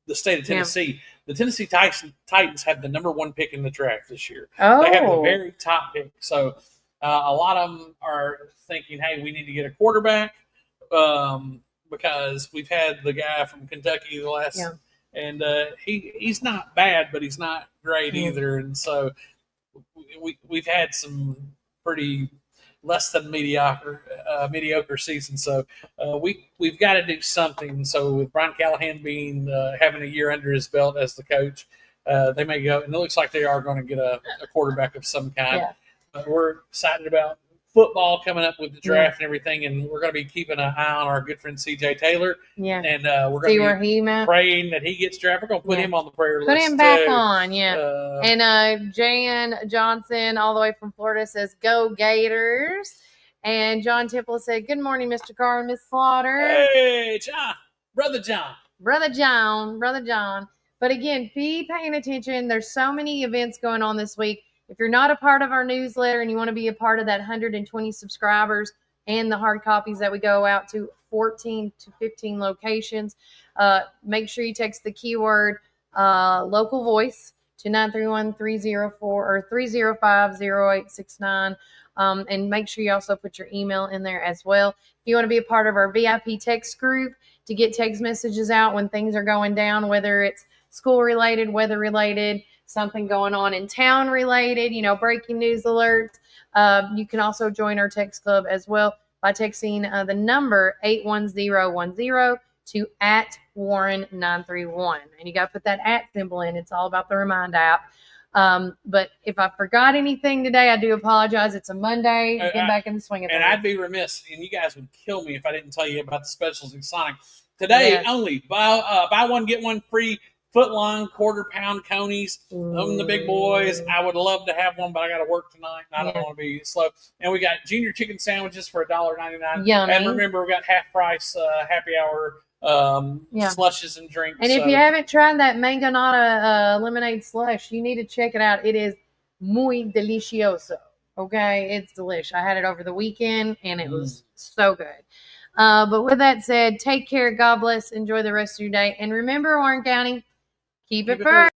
the state of Tennessee, the Tennessee Titans have the number 1 pick in the draft this year. Oh. They have the very top pick. So a lot of them are thinking, hey, we need to get a quarterback because we've had the guy from Kentucky the last and he's not bad, but he's not great either. And so we've had some pretty less than mediocre seasons. So we've got to do something. So with Brian Callahan being having a year under his belt as the coach, they may go, and it looks like they are going to get a quarterback of some kind. Yeah. But we're excited about football coming up with the draft and everything, and we're going to be keeping an eye on our good friend CJ Taylor. Yeah, and we're going to be praying that he gets drafted. We're going to put him on the prayer list. Put him back on, and Jan Johnson, all the way from Florida, says, "Go Gators!" And John Temple said, "Good morning, Mr. Carr and Miss Slaughter." Hey, John, brother John. But again, be paying attention. There's so many events going on this week. If you're not a part of our newsletter and you want to be a part of that 120 subscribers and the hard copies that we go out to 14 to 15 locations, make sure you text the keyword local voice to 931-304 or 305-0869. And make sure you also put your email in there as well. If you want to be a part of our VIP text group to get text messages out when things are going down, whether it's school related, weather related, something going on in town related, breaking news alerts. You can also join our text club as well by texting the number 81010 to @Warren931. And you got to put that @ symbol in. It's all about the Remind app. But if I forgot anything today, I do apologize. It's a Monday. Get back in the swing of things. And I'd be remiss, and you guys would kill me if I didn't tell you about the specials in Sonic. Today only, buy one, get one free. Foot-long, quarter-pound conies. The big boys. I would love to have one, but I got to work tonight, and I don't want to be slow. And we got junior chicken sandwiches for $1.99. Yummy. And remember, we got half-price happy hour slushes and drinks. And if you haven't tried that Mangonada lemonade slush, you need to check it out. It is muy delicioso. Okay? It's delish. I had it over the weekend, and it was so good. But with that said, take care. God bless. Enjoy the rest of your day. And remember, Warren County, keep it first.